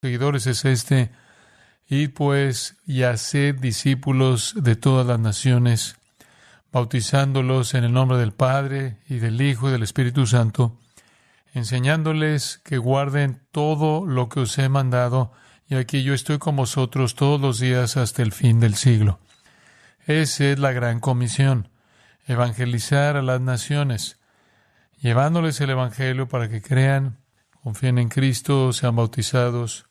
seguidores es este: id pues y haced discípulos de todas las naciones, bautizándolos en el nombre del Padre y del Hijo y del Espíritu Santo, enseñándoles que guarden todo lo que os he mandado, y aquí yo estoy con vosotros todos los días hasta el fin del siglo. Esa es la gran comisión: evangelizar a las naciones, llevándoles el Evangelio para que crean, confíen en Cristo, sean bautizados,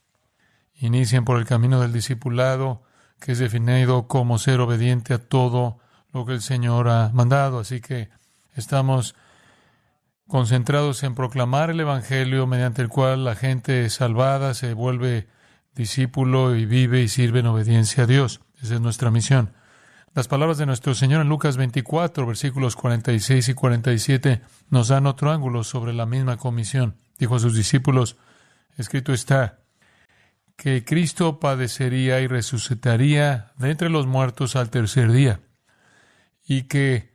inicien por el camino del discipulado, que es definido como ser obediente a todo lo que el Señor ha mandado. Así que estamos concentrados en proclamar el Evangelio, mediante el cual la gente salvada se vuelve discípulo y vive y sirve en obediencia a Dios. Esa es nuestra misión. Las palabras de nuestro Señor en Lucas 24, versículos 46 y 47, nos dan otro ángulo sobre la misma comisión. Dijo a sus discípulos: escrito está, que Cristo padecería y resucitaría de entre los muertos al tercer día, y que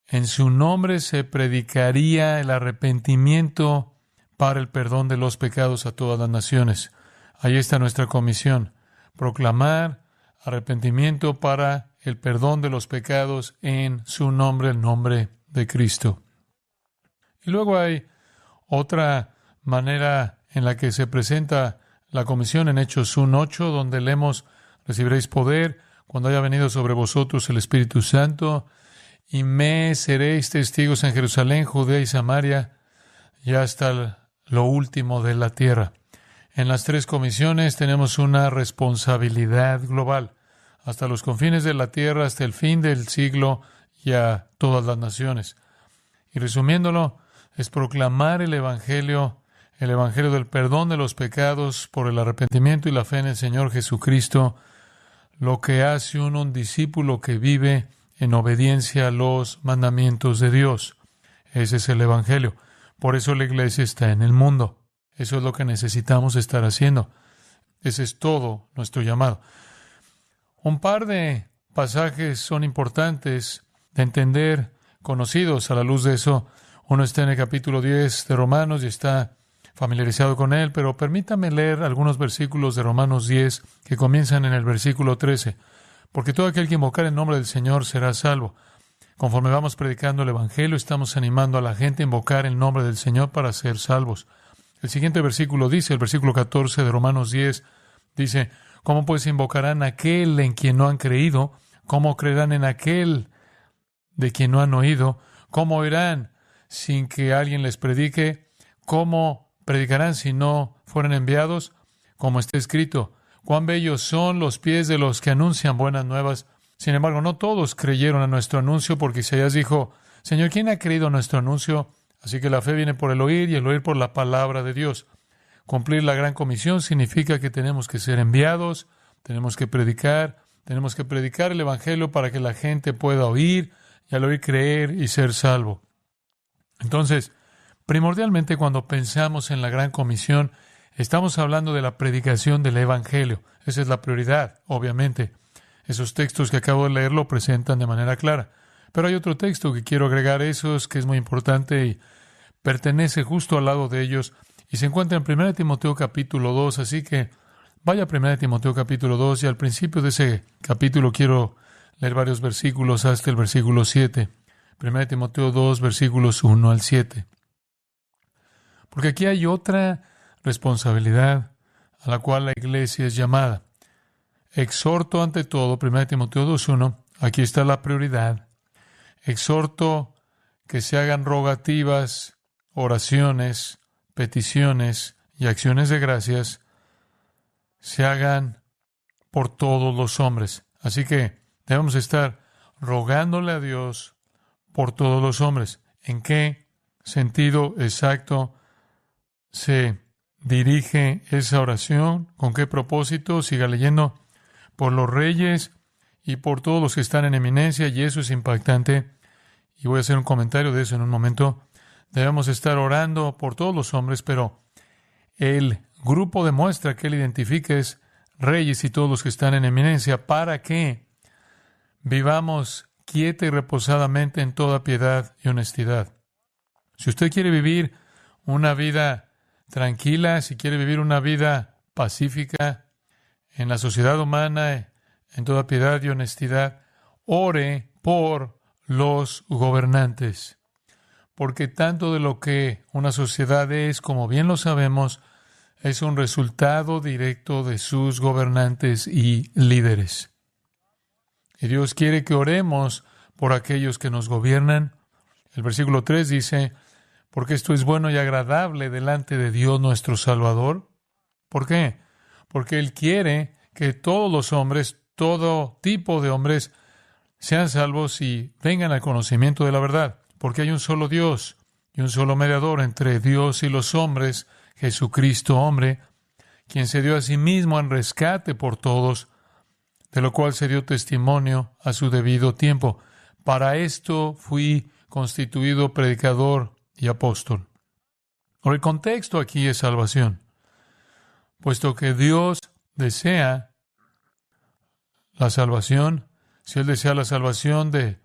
en su nombre se predicaría el arrepentimiento para el perdón de los pecados a todas las naciones. Ahí está nuestra comisión: proclamar arrepentimiento para el perdón de los pecados en su nombre, el nombre de Cristo. Y luego hay otra manera en la que se presenta la comisión en Hechos 1:8, donde leemos: recibiréis poder cuando haya venido sobre vosotros el Espíritu Santo, y me seréis testigos en Jerusalén, Judea y Samaria, y hasta lo último de la tierra. En las tres comisiones tenemos una responsabilidad global: hasta los confines de la tierra, hasta el fin del siglo, y a todas las naciones. Y resumiéndolo, es proclamar el Evangelio del perdón de los pecados por el arrepentimiento y la fe en el Señor Jesucristo, lo que hace un discípulo que vive en obediencia a los mandamientos de Dios. Ese es el Evangelio. Por eso la iglesia está en el mundo. Eso es lo que necesitamos estar haciendo. Ese es todo nuestro llamado. Un par de pasajes son importantes de entender, conocidos a la luz de eso. Uno está en el capítulo 10 de Romanos y está familiarizado con él, pero permítame leer algunos versículos de Romanos 10 que comienzan en el versículo 13. Porque todo aquel que invocar el nombre del Señor será salvo. Conforme vamos predicando el Evangelio, estamos animando a la gente a invocar el nombre del Señor para ser salvos. El siguiente versículo dice, el versículo 14 de Romanos 10, dice: ¿cómo pues invocarán a aquel en quien no han creído? ¿Cómo creerán en aquel de quien no han oído? ¿Cómo oirán sin que alguien les predique? ¿Cómo predicarán si no fueran enviados? Como está escrito: cuán bellos son los pies de los que anuncian buenas nuevas. Sin embargo, no todos creyeron a nuestro anuncio, porque Isaías dijo: Señor, ¿quién ha creído a nuestro anuncio? Así que la fe viene por el oír, y el oír por la palabra de Dios. Cumplir la gran comisión significa que tenemos que ser enviados, tenemos que predicar el Evangelio para que la gente pueda oír, y al oír creer y ser salvo. Entonces, primordialmente, cuando pensamos en la gran comisión, estamos hablando de la predicación del Evangelio. Esa es la prioridad, obviamente. Esos textos que acabo de leer lo presentan de manera clara. Pero hay otro texto que quiero agregar que es muy importante y pertenece justo al lado de ellos, y se encuentra en 1 Timoteo capítulo 2. Así que vaya a 1 Timoteo capítulo 2, y al principio de ese capítulo quiero leer varios versículos hasta el versículo 7. 1 Timoteo 2, versículos 1 al 7. Porque aquí hay otra responsabilidad a la cual la iglesia es llamada. Exhorto ante todo, 1 Timoteo 2:1, aquí está la prioridad. Exhorto que se hagan rogativas, oraciones, peticiones y acciones de gracias, se hagan por todos los hombres. Así que debemos estar rogándole a Dios por todos los hombres. ¿En qué sentido exacto se dirige esa oración? ¿Con qué propósito? Siga leyendo: por los reyes y por todos los que están en eminencia, y eso es impactante, y voy a hacer un comentario de eso en un momento. Debemos estar orando por todos los hombres, pero el grupo de muestra que él identifica es reyes y todos los que están en eminencia, para que vivamos quieta y reposadamente en toda piedad y honestidad. Si usted quiere vivir una vida tranquila, si quiere vivir una vida pacífica, en la sociedad humana, en toda piedad y honestidad, ore por los gobernantes. Porque tanto de lo que una sociedad es, como bien lo sabemos, es un resultado directo de sus gobernantes y líderes. Y Dios quiere que oremos por aquellos que nos gobiernan. El versículo 3 dice, porque esto es bueno y agradable delante de Dios nuestro Salvador. ¿Por qué? Porque Él quiere que todos los hombres, todo tipo de hombres, sean salvos y vengan al conocimiento de la verdad. Porque hay un solo Dios y un solo mediador entre Dios y los hombres, Jesucristo hombre, quien se dio a sí mismo en rescate por todos, de lo cual se dio testimonio a su debido tiempo. Para esto fui constituido predicador y apóstol. Ahora, el contexto aquí es salvación, puesto que Dios desea la salvación. Si Él desea la salvación de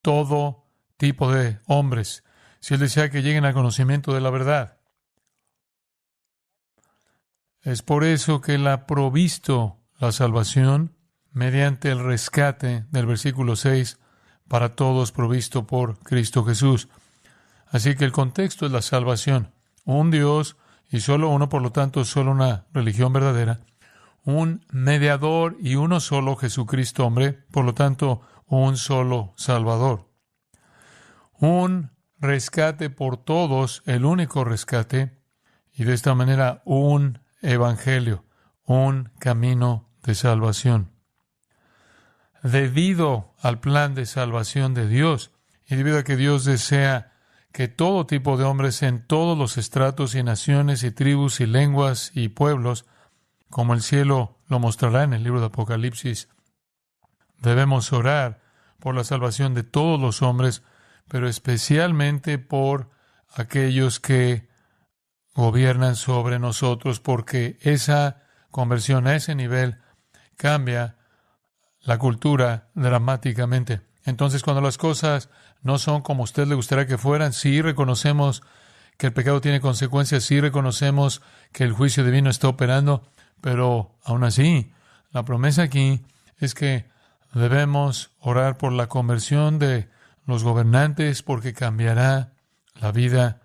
todo tipo de hombres, si Él desea que lleguen al conocimiento de la verdad, es por eso que Él ha provisto la salvación mediante el rescate del versículo 6 para todos provisto por Cristo Jesús. Así que el contexto es la salvación. Un Dios y solo uno, por lo tanto, solo una religión verdadera. Un mediador y uno solo, Jesucristo hombre, por lo tanto, un solo Salvador. Un rescate por todos, el único rescate, y de esta manera un evangelio, un camino de salvación. Debido al plan de salvación de Dios y debido a que Dios desea que todo tipo de hombres en todos los estratos y naciones y tribus y lenguas y pueblos, como el cielo lo mostrará en el libro de Apocalipsis, debemos orar por la salvación de todos los hombres, pero especialmente por aquellos que gobiernan sobre nosotros, porque esa conversión a ese nivel cambia la cultura dramáticamente. Entonces, cuando las cosas no son como a usted le gustaría que fueran, sí reconocemos que el pecado tiene consecuencias, sí reconocemos que el juicio divino está operando, pero aún así, la promesa aquí es que debemos orar por la conversión de los gobernantes porque cambiará la vida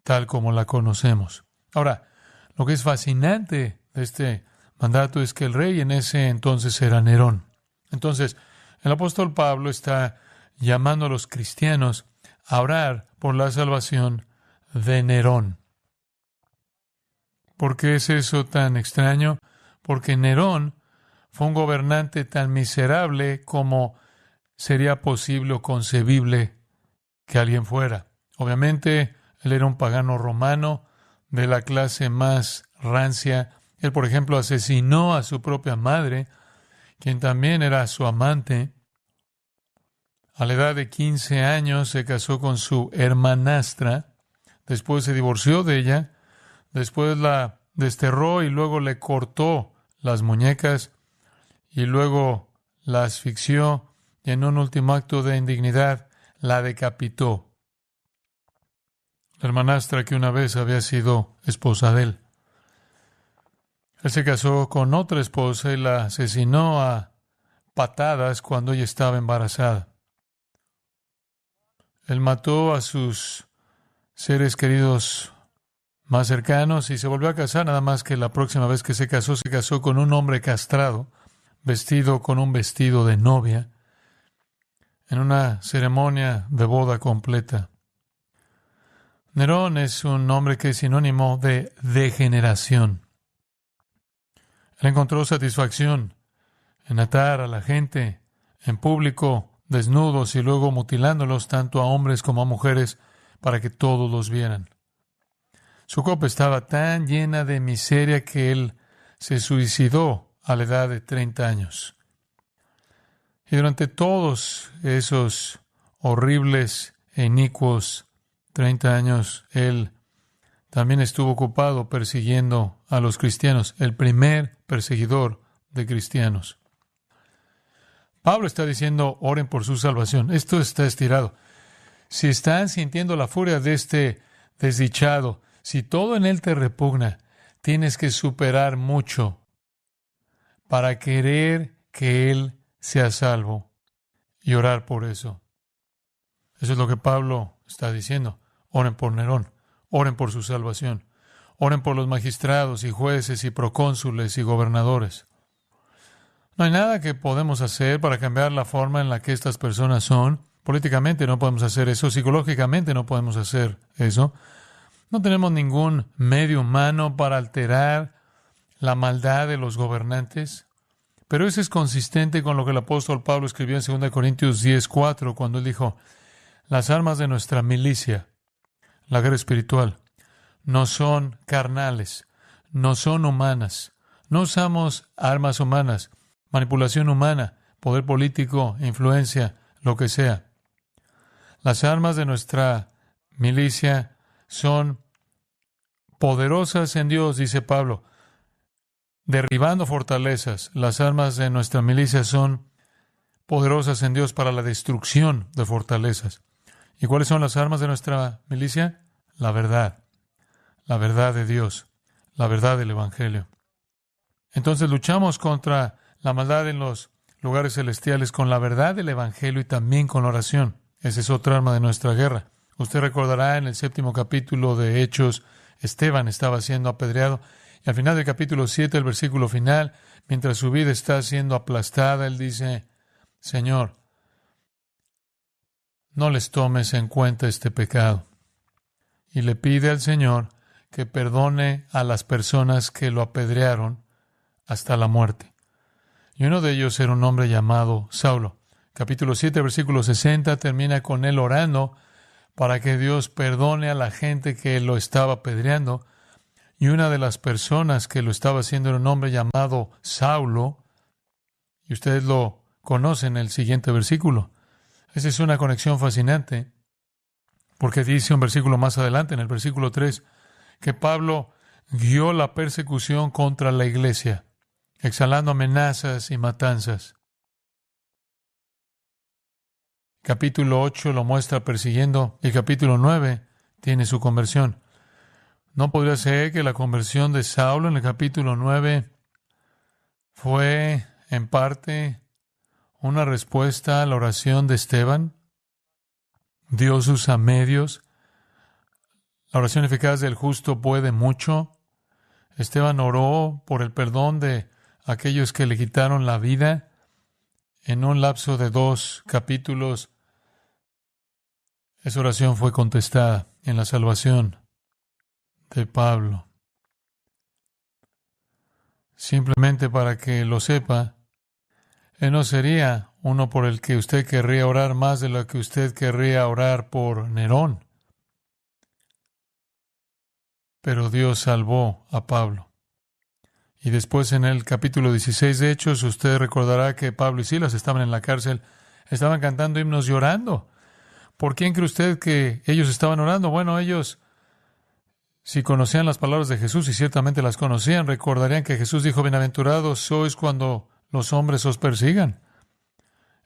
tal como la conocemos. Ahora, lo que es fascinante de este mandato es que el rey en ese entonces era Nerón. Entonces, el apóstol Pablo está llamando a los cristianos a orar por la salvación de Nerón. ¿Por qué es eso tan extraño? Porque Nerón fue un gobernante tan miserable como sería posible o concebible que alguien fuera. Obviamente, él era un pagano romano de la clase más rancia. Él, por ejemplo, asesinó a su propia madre, quien también era su amante. A la edad de 15 años se casó con su hermanastra, después se divorció de ella, después la desterró y luego le cortó las muñecas y luego la asfixió y en un último acto de indignidad la decapitó. La hermanastra que una vez había sido esposa de él. Él se casó con otra esposa y la asesinó a patadas cuando ella estaba embarazada. Él mató a sus seres queridos más cercanos y se volvió a casar, nada más que la próxima vez que se casó con un hombre castrado, vestido con un vestido de novia, en una ceremonia de boda completa. Nerón es un nombre que es sinónimo de degeneración. Él encontró satisfacción en atar a la gente en público, desnudos y luego mutilándolos tanto a hombres como a mujeres para que todos los vieran. Su copa estaba tan llena de miseria que él se suicidó a la edad de 30 años. Y durante todos esos horribles e inicuos 30 años, él también estuvo ocupado persiguiendo a los cristianos, el primer perseguidor de cristianos. Pablo está diciendo, oren por su salvación. Esto está estirado. Si están sintiendo la furia de este desdichado, si todo en él te repugna, tienes que superar mucho para querer que Él sea salvo y orar por eso. Eso es lo que Pablo está diciendo. Oren por Nerón, oren por su salvación, oren por los magistrados y jueces y procónsules y gobernadores. No hay nada que podemos hacer para cambiar la forma en la que estas personas son. Políticamente no podemos hacer eso, psicológicamente no podemos hacer eso. No tenemos ningún medio humano para alterar la maldad de los gobernantes. Pero eso es consistente con lo que el apóstol Pablo escribió en 2 Corintios 10:4, cuando él dijo, las armas de nuestra milicia, la guerra espiritual, no son carnales, no son humanas. No usamos armas humanas, manipulación humana, poder político, influencia, lo que sea. Las armas de nuestra milicia son poderosas en Dios, dice Pablo, derribando fortalezas. Las armas de nuestra milicia son poderosas en Dios para la destrucción de fortalezas. ¿Y cuáles son las armas de nuestra milicia? La verdad de Dios, la verdad del Evangelio. Entonces luchamos contra la maldad en los lugares celestiales con la verdad del Evangelio y también con la oración. Esa es otra arma de nuestra guerra. Usted recordará en el 7º capítulo de Hechos, Esteban estaba siendo apedreado y al final del capítulo 7, el versículo final, mientras su vida está siendo aplastada, él dice, Señor, no les tomes en cuenta este pecado. Y le pide al Señor que perdone a las personas que lo apedrearon hasta la muerte. Y uno de ellos era un hombre llamado Saulo. Capítulo 7, versículo 60, termina con él orando para que Dios perdone a la gente que lo estaba apedreando. Y una de las personas que lo estaba haciendo era un hombre llamado Saulo. Y ustedes lo conocen en el siguiente versículo. Esa es una conexión fascinante, porque dice un versículo más adelante, en el versículo 3, que Pablo guió la persecución contra la iglesia, exhalando amenazas y matanzas. Capítulo 8 lo muestra persiguiendo, y capítulo 9 tiene su conversión. ¿No podría ser que la conversión de Saulo en el capítulo 9 fue, en parte, una respuesta a la oración de Esteban? Dios usa medios. La oración eficaz del justo puede mucho. Esteban oró por el perdón de aquellos que le quitaron la vida. En un lapso de 2 capítulos, esa oración fue contestada en la salvación de Pablo. Simplemente para que lo sepa, él no sería uno por el que usted querría orar más de lo que usted querría orar por Nerón. Pero Dios salvó a Pablo. Y después en el capítulo 16 de Hechos, usted recordará que Pablo y Silas estaban en la cárcel, estaban cantando himnos y orando. ¿Por quién cree usted que ellos estaban orando? Bueno, ellos, si conocían las palabras de Jesús, y ciertamente las conocían, recordarían que Jesús dijo, bienaventurados sois cuando los hombres os persigan.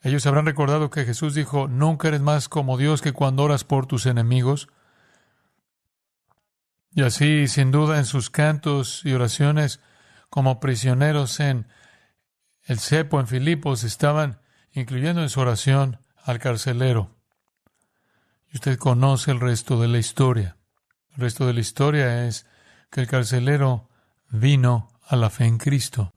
Ellos habrán recordado que Jesús dijo, nunca eres más como Dios que cuando oras por tus enemigos. Y así, sin duda, en sus cantos y oraciones, como prisioneros en el cepo en Filipos, estaban incluyendo en su oración al carcelero. Y usted conoce el resto de la historia. El resto de la historia es que el carcelero vino a la fe en Cristo.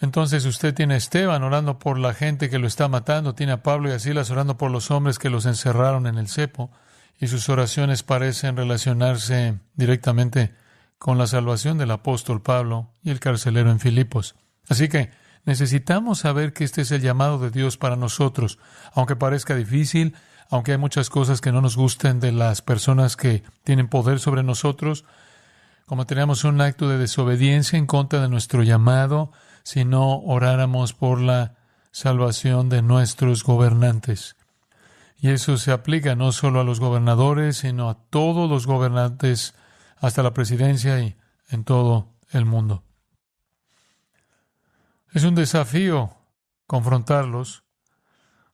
Entonces usted tiene a Esteban orando por la gente que lo está matando, tiene a Pablo y a Silas orando por los hombres que los encerraron en el cepo, y sus oraciones parecen relacionarse directamente con la salvación del apóstol Pablo y el carcelero en Filipos. Así que necesitamos saber que este es el llamado de Dios para nosotros, aunque parezca difícil, aunque hay muchas cosas que no nos gusten de las personas que tienen poder sobre nosotros, como tenemos un acto de desobediencia en contra de nuestro llamado, si no oráramos por la salvación de nuestros gobernantes. Y eso se aplica no solo a los gobernadores, sino a todos los gobernantes, hasta la presidencia y en todo el mundo. Es un desafío confrontarlos.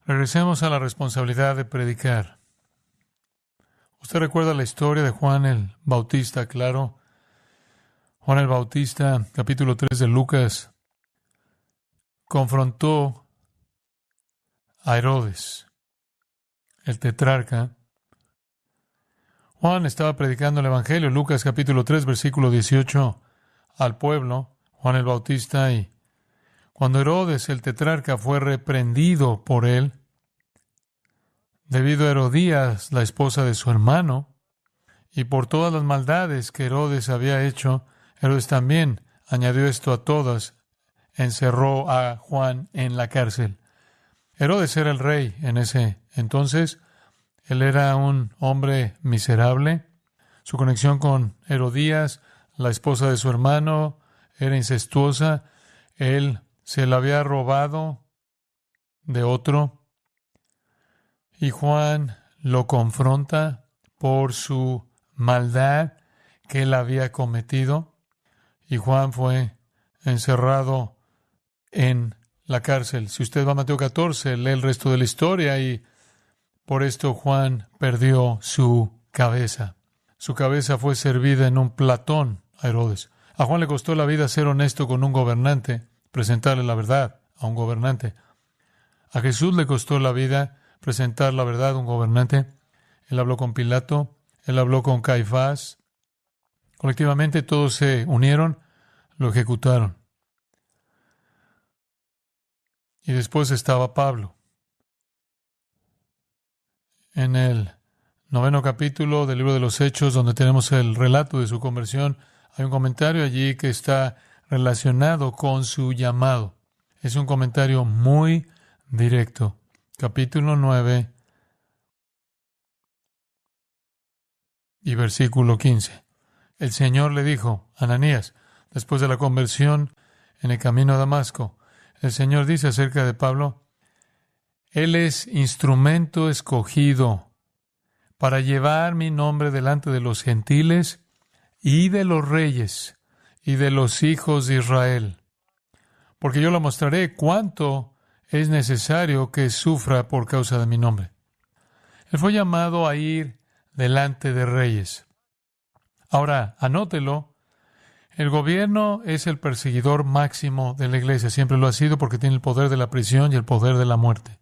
Regresemos a la responsabilidad de predicar. Usted recuerda la historia de Juan el Bautista, claro. Juan el Bautista, capítulo 3 de Lucas, confrontó a Herodes, el tetrarca. Juan estaba predicando el Evangelio, Lucas capítulo 3, versículo 18, al pueblo, Juan el Bautista, y cuando Herodes, el tetrarca, fue reprendido por él, debido a Herodías, la esposa de su hermano, y por todas las maldades que Herodes había hecho, Herodes también añadió esto a todas, encerró a Juan en la cárcel. Herodes era el rey en ese entonces. Él era un hombre miserable. Su conexión con Herodías, la esposa de su hermano, era incestuosa. Él se la había robado de otro. Y Juan lo confronta por su maldad que él había cometido. Y Juan fue encerrado en la cárcel. Si usted va a Mateo 14, lee el resto de la historia y por esto Juan perdió su cabeza. Su cabeza fue servida en un platón a Herodes. A Juan le costó la vida ser honesto con un gobernante, presentarle la verdad a un gobernante. A Jesús le costó la vida presentar la verdad a un gobernante. Él habló con Pilato, él habló con Caifás. Colectivamente todos se unieron, lo ejecutaron. Y después estaba Pablo. En el 9º capítulo del libro de los Hechos, donde tenemos el relato de su conversión, hay un comentario allí que está relacionado con su llamado. Es un comentario muy directo. Capítulo 9 y versículo 15. El Señor le dijo, Ananías, después de la conversión en el camino a Damasco, el Señor dice acerca de Pablo, Él es instrumento escogido para llevar mi nombre delante de los gentiles y de los reyes y de los hijos de Israel, porque yo le mostraré cuánto es necesario que sufra por causa de mi nombre. Él fue llamado a ir delante de reyes. Ahora, anótelo, el gobierno es el perseguidor máximo de la iglesia, siempre lo ha sido porque tiene el poder de la prisión y el poder de la muerte.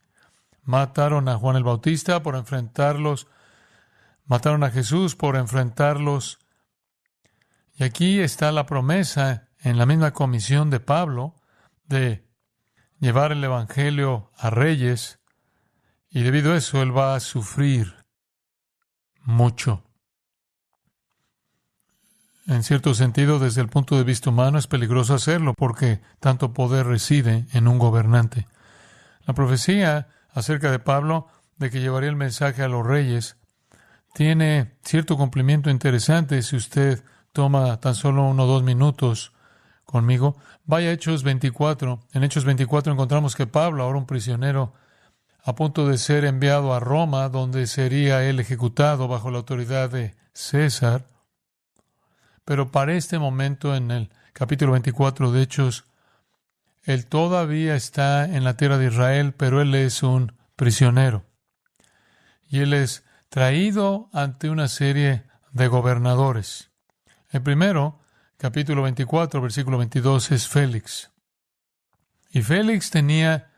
Mataron a Juan el Bautista por enfrentarlos, mataron a Jesús por enfrentarlos. Y aquí está la promesa en la misma comisión de Pablo de llevar el Evangelio a reyes, y debido a eso él va a sufrir mucho. En cierto sentido, desde el punto de vista humano, es peligroso hacerlo porque tanto poder reside en un gobernante. La profecía acerca de Pablo, de que llevaría el mensaje a los reyes, tiene cierto cumplimiento interesante si usted toma tan solo 1 o 2 minutos conmigo. Vaya a Hechos 24. En Hechos 24 encontramos que Pablo, ahora un prisionero, a punto de ser enviado a Roma, donde sería él ejecutado bajo la autoridad de César. Pero para este momento, en el capítulo 24 de Hechos, él todavía está en la tierra de Israel, pero él es un prisionero. Y él es traído ante una serie de gobernadores. El primero, capítulo 24, versículo 22, es Félix. Y Félix tenía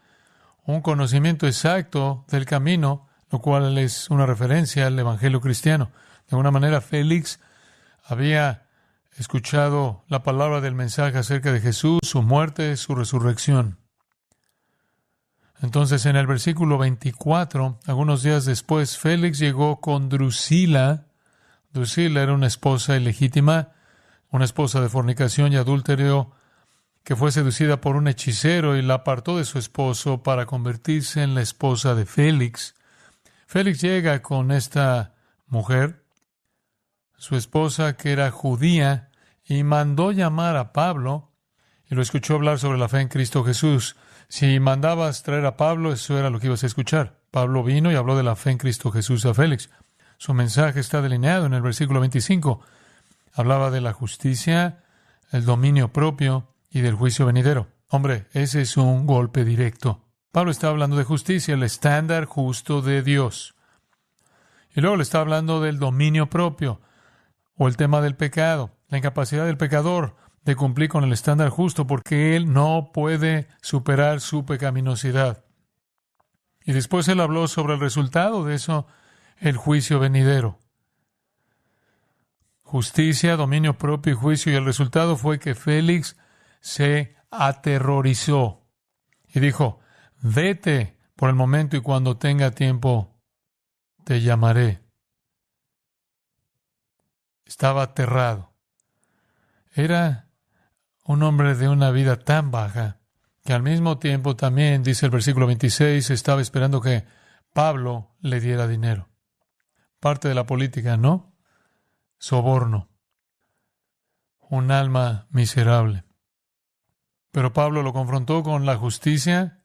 un conocimiento exacto del camino, lo cual es una referencia al evangelio cristiano. De alguna manera, Félix había escuchado la palabra del mensaje acerca de Jesús, su muerte, su resurrección. Entonces, en el versículo 24, algunos días después, Félix llegó con Drusila. Drusila era una esposa ilegítima, una esposa de fornicación y adulterio, que fue seducida por un hechicero y la apartó de su esposo para convertirse en la esposa de Félix. Félix llega con esta mujer, su esposa, que era judía, y mandó llamar a Pablo y lo escuchó hablar sobre la fe en Cristo Jesús. Si mandabas traer a Pablo, eso era lo que ibas a escuchar. Pablo vino y habló de la fe en Cristo Jesús a Félix. Su mensaje está delineado en el versículo 25. Hablaba de la justicia, el dominio propio y del juicio venidero. Hombre, ese es un golpe directo. Pablo está hablando de justicia, el estándar justo de Dios. Y luego le está hablando del dominio propio, o el tema del pecado, la incapacidad del pecador de cumplir con el estándar justo, porque él no puede superar su pecaminosidad. Y después él habló sobre el resultado de eso, el juicio venidero. Justicia, dominio propio y juicio. Y el resultado fue que Félix se aterrorizó y dijo: vete por el momento y cuando tenga tiempo te llamaré. Estaba aterrado. Era un hombre de una vida tan baja que al mismo tiempo también, dice el versículo 26, estaba esperando que Pablo le diera dinero. Parte de la política, ¿no? Soborno. Un alma miserable. Pero Pablo lo confrontó con la justicia,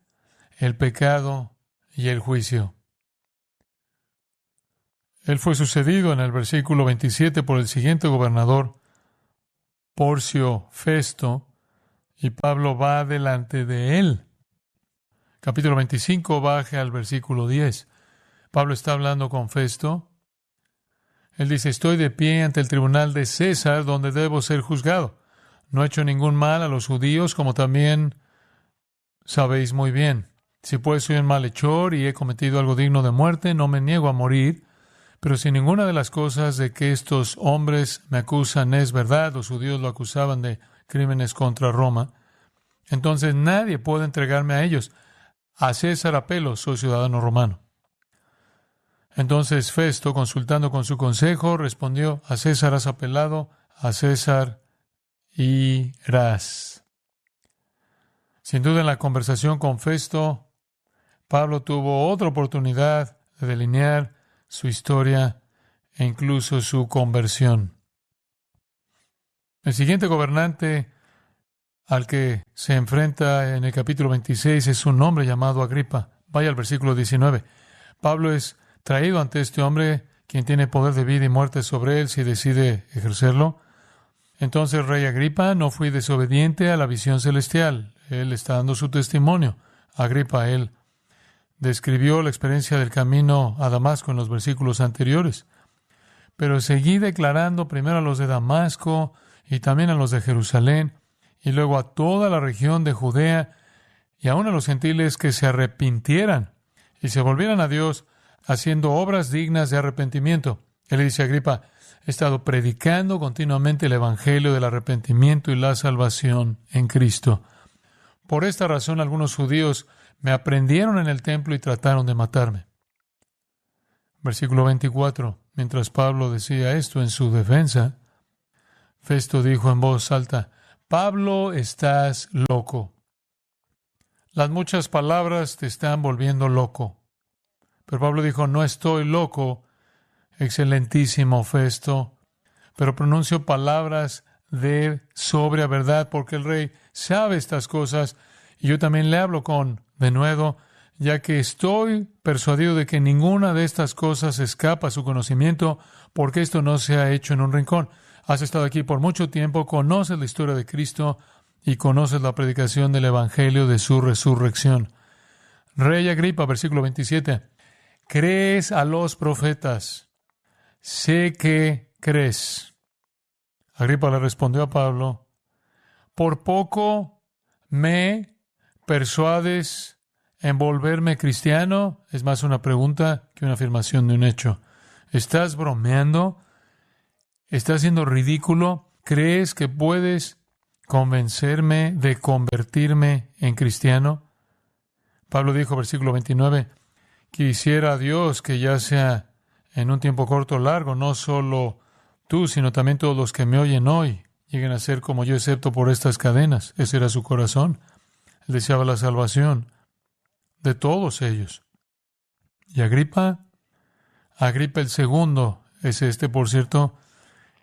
el pecado y el juicio. Él fue sucedido en el versículo 27 por el siguiente gobernador, Porcio Festo, y Pablo va delante de él. Capítulo 25, baje al versículo 10. Pablo está hablando con Festo. Él dice: estoy de pie ante el tribunal de César, donde debo ser juzgado. No he hecho ningún mal a los judíos, como también sabéis muy bien. Si pues soy un malhechor y he cometido algo digno de muerte, no me niego a morir. Pero si ninguna de las cosas de que estos hombres me acusan es verdad, los judíos lo acusaban de crímenes contra Roma, entonces nadie puede entregarme a ellos. A César apelo, soy ciudadano romano. Entonces Festo, consultando con su consejo, respondió: a César has apelado, a César irás. Sin duda, en la conversación con Festo, Pablo tuvo otra oportunidad de delinear su historia e incluso su conversión. El siguiente gobernante al que se enfrenta en el capítulo 26 es un hombre llamado Agripa. Vaya al versículo 19. Pablo es traído ante este hombre, quien tiene poder de vida y muerte sobre él si decide ejercerlo. Entonces, rey Agripa, no fui desobediente a la visión celestial. Él está dando su testimonio. Agripa, él describió la experiencia del camino a Damasco en los versículos anteriores. Pero seguí declarando primero a los de Damasco y también a los de Jerusalén, y luego a toda la región de Judea y aún a los gentiles que se arrepintieran y se volvieran a Dios, haciendo obras dignas de arrepentimiento. Él le dice a Agripa: he estado predicando continuamente el evangelio del arrepentimiento y la salvación en Cristo. Por esta razón, algunos judíos me aprendieron en el templo y trataron de matarme. Versículo 24. Mientras Pablo decía esto en su defensa, Festo dijo en voz alta: Pablo, estás loco. Las muchas palabras te están volviendo loco. Pero Pablo dijo: no estoy loco, excelentísimo Festo, pero pronuncio palabras de sobria verdad, porque el rey sabe estas cosas, y yo también le hablo con denuedo, ya que estoy persuadido de que ninguna de estas cosas escapa a su conocimiento, porque esto no se ha hecho en un rincón. Has estado aquí por mucho tiempo, conoces la historia de Cristo y conoces la predicación del evangelio de su resurrección. Rey Agripa, versículo 27. ¿Crees a los profetas? Sé que crees. Agripa le respondió a Pablo: ¿por poco me persuades en volverme cristiano? Es más una pregunta que una afirmación de un hecho. ¿Estás bromeando? ¿Estás siendo ridículo? ¿Crees que puedes convencerme de convertirme en cristiano? Pablo dijo, versículo 29, quisiera a Dios que ya sea en un tiempo corto o largo, no solo tú, sino también todos los que me oyen hoy lleguen a ser como yo, excepto por estas cadenas. Ese era su corazón. Él deseaba la salvación de todos ellos. Y Agripa el segundo, es por cierto,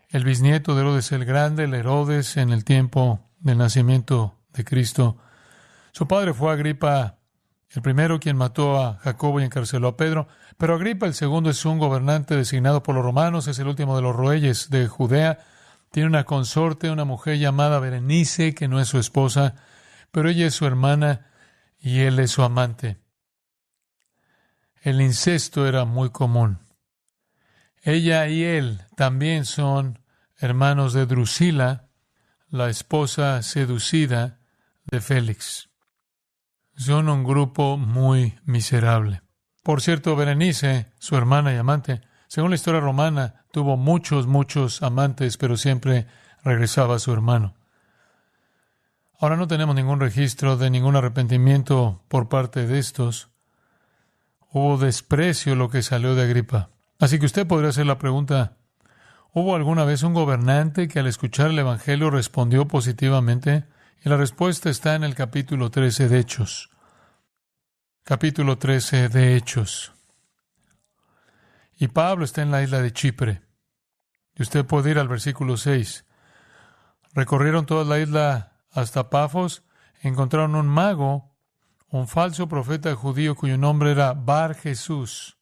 el bisnieto de Herodes el Grande, el Herodes en el tiempo del nacimiento de Cristo. Su padre fue Agripa el primero, quien mató a Jacobo y encarceló a Pedro. Pero Agripa el segundo es un gobernante designado por los romanos, es el último de los reyes de Judea. Tiene una consorte, una mujer llamada Berenice, que no es su esposa, pero ella es su hermana y él es su amante. El incesto era muy común. Ella y él también son hermanos de Drusila, la esposa seducida de Félix. Son un grupo muy miserable. Por cierto, Berenice, su hermana y amante, según la historia romana, tuvo muchos amantes, pero siempre regresaba a su hermano. Ahora no tenemos ningún registro de ningún arrepentimiento por parte de estos. Hubo desprecio lo que salió de Agripa. Así que usted podría hacer la pregunta, ¿hubo alguna vez un gobernante que al escuchar el Evangelio respondió positivamente? Y la respuesta está en el capítulo 13 de Hechos. Capítulo 13 de Hechos. Y Pablo está en la isla de Chipre. Y usted puede ir al versículo 6. Recorrieron toda la isla hasta Pafos, encontraron un mago, un falso profeta judío cuyo nombre era Bar Jesús,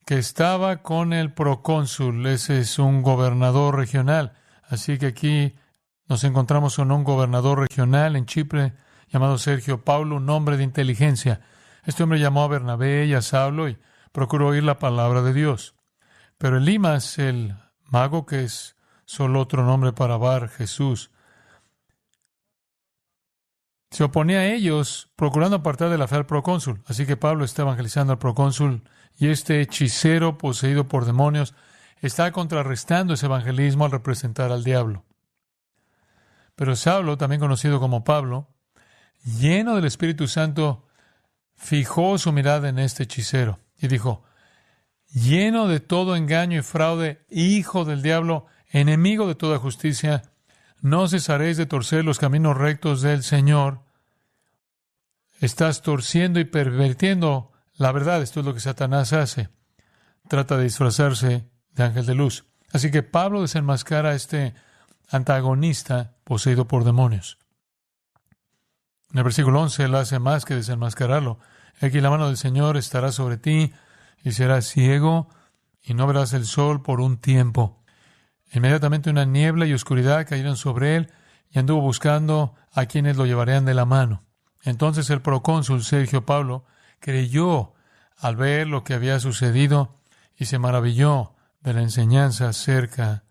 que estaba con el procónsul. Ese es un gobernador regional. Así que aquí nos encontramos con un gobernador regional en Chipre llamado Sergio Paulo, un hombre de inteligencia. Este hombre llamó a Bernabé y a Saulo y procuró oír la palabra de Dios. Pero Elimas, el mago, que es solo otro nombre para Bar Jesús, se oponía a ellos, procurando apartar de la fe al procónsul. Así que Pablo está evangelizando al procónsul y este hechicero poseído por demonios está contrarrestando ese evangelismo al representar al diablo. Pero Saulo, también conocido como Pablo, lleno del Espíritu Santo, fijó su mirada en este hechicero y dijo, lleno de todo engaño y fraude, hijo del diablo, enemigo de toda justicia, no cesaréis de torcer los caminos rectos del Señor. Estás torciendo y pervirtiendo la verdad. Esto es lo que Satanás hace. Trata de disfrazarse de ángel de luz. Así que Pablo desenmascara a este antagonista poseído por demonios. En el versículo 11, él hace más que desenmascararlo. Aquí la mano del Señor estará sobre ti y serás ciego y no verás el sol por un tiempo. Inmediatamente una niebla y oscuridad cayeron sobre él y anduvo buscando a quienes lo llevarían de la mano. Entonces el procónsul Sergio Paulo creyó al ver lo que había sucedido y se maravilló de la enseñanza acerca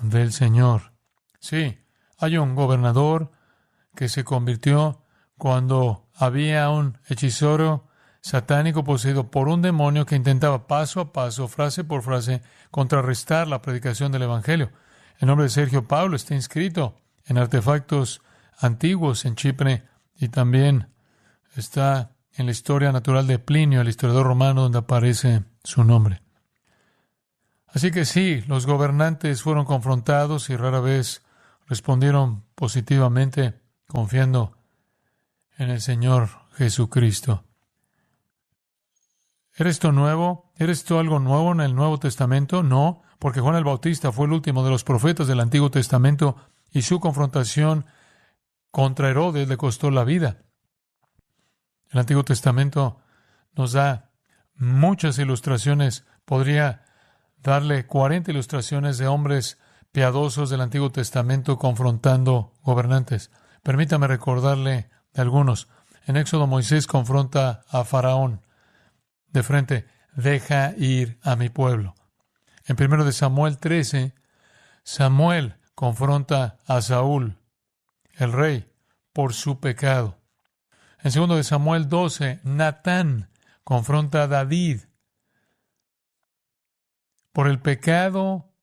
del Señor. Sí, hay un gobernador que se convirtió cuando había un hechicero satánico poseído por un demonio que intentaba paso a paso, frase por frase, contrarrestar la predicación del Evangelio. El nombre de Sergio Paulo está inscrito en artefactos antiguos en Chipre y también está en la historia natural de Plinio, el historiador romano, donde aparece su nombre. Así que sí, los gobernantes fueron confrontados y rara vez respondieron positivamente confiando en el Señor Jesucristo. ¿Eres tú nuevo? ¿Eres tú algo nuevo en el Nuevo Testamento? No, porque Juan el Bautista fue el último de los profetas del Antiguo Testamento y su confrontación contra Herodes le costó la vida. El Antiguo Testamento nos da muchas ilustraciones. Podría darle 40 ilustraciones de hombres piadosos del Antiguo Testamento confrontando gobernantes. Permítame recordarle de algunos. En Éxodo, Moisés confronta a Faraón de frente, deja ir a mi pueblo. En 1 de Samuel 13, Samuel confronta a Saúl, el rey, por su pecado. En 2 de Samuel 12, Natán confronta a David por el pecado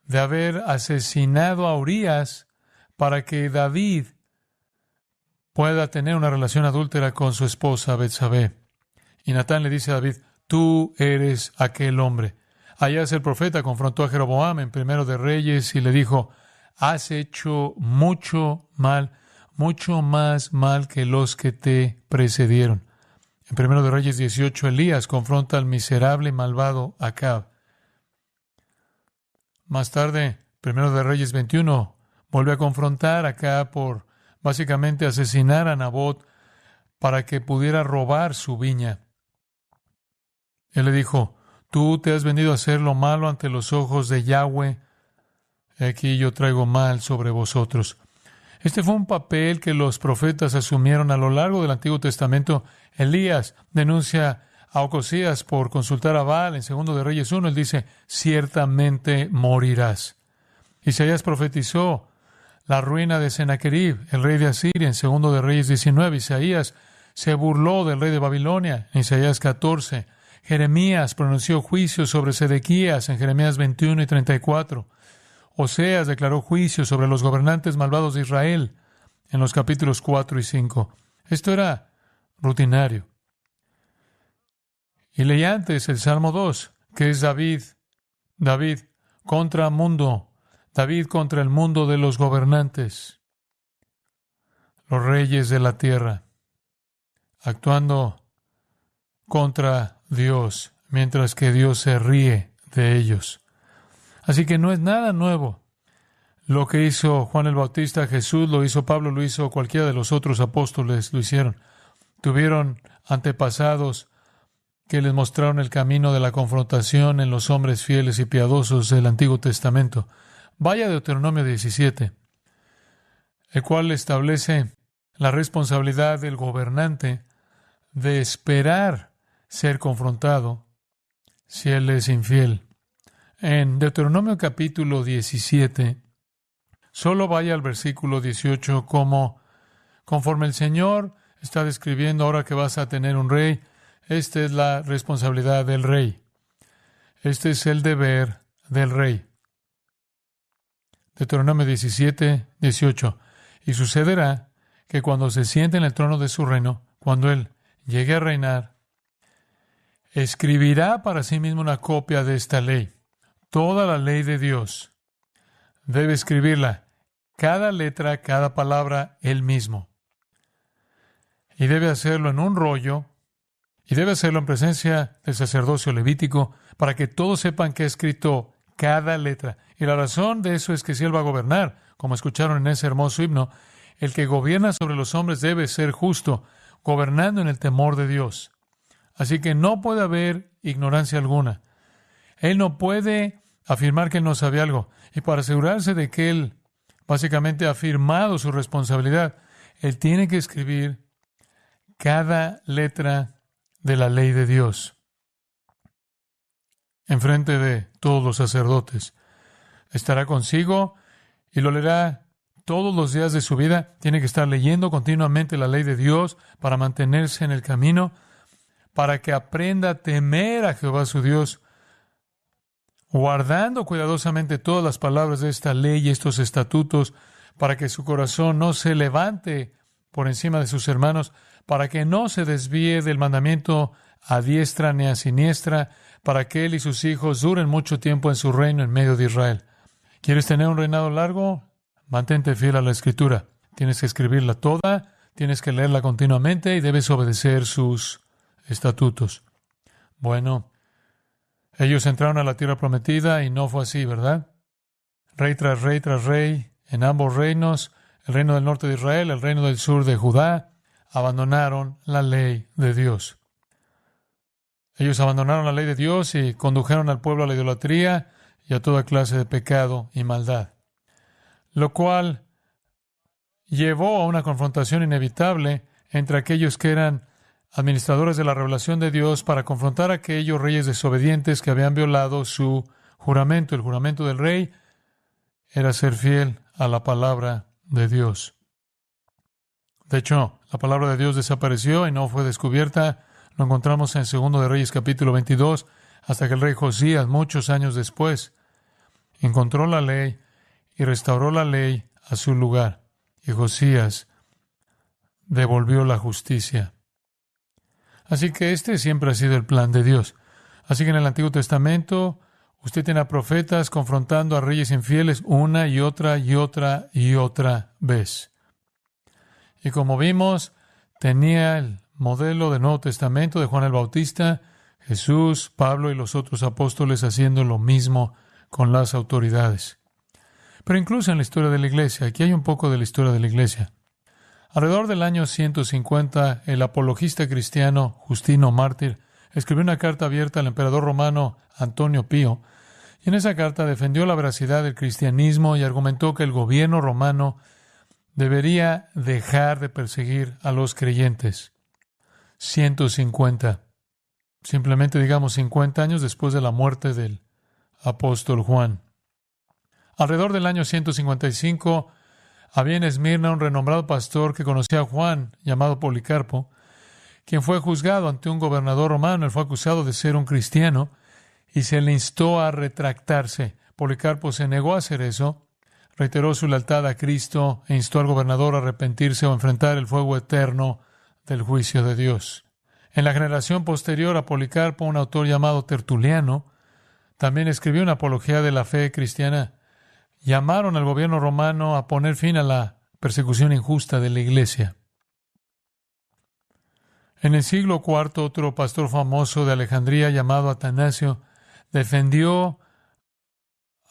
de haber asesinado a Urías para que David pueda tener una relación adúltera con su esposa Betsabé. Y Natán le dice a David, tú eres aquel hombre. Ahías el profeta confrontó a Jeroboam en 1 de Reyes y le dijo, has hecho mucho mal, mucho más mal que los que te precedieron. En 1 de Reyes 18, Elías confronta al miserable y malvado Acab. Más tarde, 1 de Reyes 21, vuelve a confrontar a Acab por básicamente asesinar a Nabot para que pudiera robar su viña. Él le dijo, tú te has venido a hacer lo malo ante los ojos de Yahweh. Aquí yo traigo mal sobre vosotros. Este fue un papel que los profetas asumieron a lo largo del Antiguo Testamento. Elías denuncia a Ocosías por consultar a Baal en Segundo de Reyes 1, él dice, ciertamente morirás. Isaías profetizó la ruina de Sennacherib, el rey de Asiria, en Segundo de Reyes 19. Isaías se burló del rey de Babilonia, en Isaías 14. Jeremías pronunció juicio sobre Sedequías, en Jeremías 21 y 34. Oseas declaró juicio sobre los gobernantes malvados de Israel, en los capítulos 4 y 5. Esto era rutinario. Y leí antes el Salmo 2, que es David contra mundo, David contra el mundo de los gobernantes, los reyes de la tierra, actuando contra Dios, mientras que Dios se ríe de ellos. Así que no es nada nuevo. Lo que hizo Juan el Bautista, Jesús lo hizo, Pablo lo hizo, cualquiera de los otros apóstoles lo hicieron. Tuvieron antepasados que les mostraron el camino de la confrontación en los hombres fieles y piadosos del Antiguo Testamento. Vaya a Deuteronomio 17, el cual establece la responsabilidad del gobernante de esperar ser confrontado si él es infiel. En Deuteronomio capítulo 17, solo vaya al versículo 18, conforme el Señor está describiendo ahora que vas a tener un rey. Esta es la responsabilidad del rey. Este es el deber del rey. Deuteronomio 17, 18. Y sucederá que cuando se siente en el trono de su reino, cuando él llegue a reinar, escribirá para sí mismo una copia de esta ley. Toda la ley de Dios debe escribirla, cada letra, cada palabra, él mismo. Y debe hacerlo en un rollo, y debe hacerlo en presencia del sacerdocio levítico, para que todos sepan que ha escrito cada letra. Y la razón de eso es que si él va a gobernar, como escucharon en ese hermoso himno, el que gobierna sobre los hombres debe ser justo, gobernando en el temor de Dios. Así que no puede haber ignorancia alguna. Él no puede afirmar que él no sabe algo. Y para asegurarse de que él básicamente ha afirmado su responsabilidad, él tiene que escribir cada letra de la ley de Dios enfrente de todos los sacerdotes. Estará consigo y lo leerá todos los días de su vida. Tiene que estar leyendo continuamente la ley de Dios para mantenerse en el camino, para que aprenda a temer a Jehová su Dios, guardando cuidadosamente todas las palabras de esta ley y estos estatutos, para que su corazón no se levante por encima de sus hermanos, para que no se desvíe del mandamiento a diestra ni a siniestra, para que él y sus hijos duren mucho tiempo en su reino en medio de Israel. ¿Quieres tener un reinado largo? Mantente fiel a la Escritura. Tienes que escribirla toda, tienes que leerla continuamente y debes obedecer sus estatutos. Bueno, ellos entraron a la tierra prometida y no fue así, ¿verdad? Rey tras rey tras rey, en ambos reinos, el reino del norte de Israel, el reino del sur de Judá, abandonaron la ley de Dios. Ellos abandonaron la ley de Dios y condujeron al pueblo a la idolatría y a toda clase de pecado y maldad, lo cual llevó a una confrontación inevitable entre aquellos que eran administradores de la revelación de Dios para confrontar a aquellos reyes desobedientes que habían violado su juramento. El juramento del rey era ser fiel a la palabra de Dios. De hecho, la palabra de Dios desapareció y no fue descubierta. Lo encontramos en 2 de Reyes capítulo 22, hasta que el rey Josías, muchos años después, encontró la ley y restauró la ley a su lugar. Y Josías devolvió la justicia. Así que este siempre ha sido el plan de Dios. Así que en el Antiguo Testamento, usted tiene a profetas confrontando a reyes infieles una y otra y otra y otra vez. Y como vimos, tenía el modelo del Nuevo Testamento de Juan el Bautista, Jesús, Pablo y los otros apóstoles haciendo lo mismo con las autoridades. Pero incluso en la historia de la Iglesia, aquí hay un poco de la historia de la Iglesia. Alrededor del año 150, el apologista cristiano Justino Mártir escribió una carta abierta al emperador romano Antonio Pío, y en esa carta defendió la veracidad del cristianismo y argumentó que el gobierno romano debería dejar de perseguir a los creyentes. 150. simplemente digamos 50 años después de la muerte del apóstol Juan. Alrededor del año 155, había en Esmirna un renombrado pastor que conocía a Juan, llamado Policarpo, quien fue juzgado ante un gobernador romano. Él fue acusado de ser un cristiano y se le instó a retractarse. Policarpo se negó a hacer eso, reiteró su lealtad a Cristo e instó al gobernador a arrepentirse o enfrentar el fuego eterno del juicio de Dios. En la generación posterior a Policarpo, un autor llamado Tertuliano también escribió una apología de la fe cristiana. Llamaron al gobierno romano a poner fin a la persecución injusta de la iglesia. En el siglo IV, otro pastor famoso de Alejandría llamado Atanasio defendió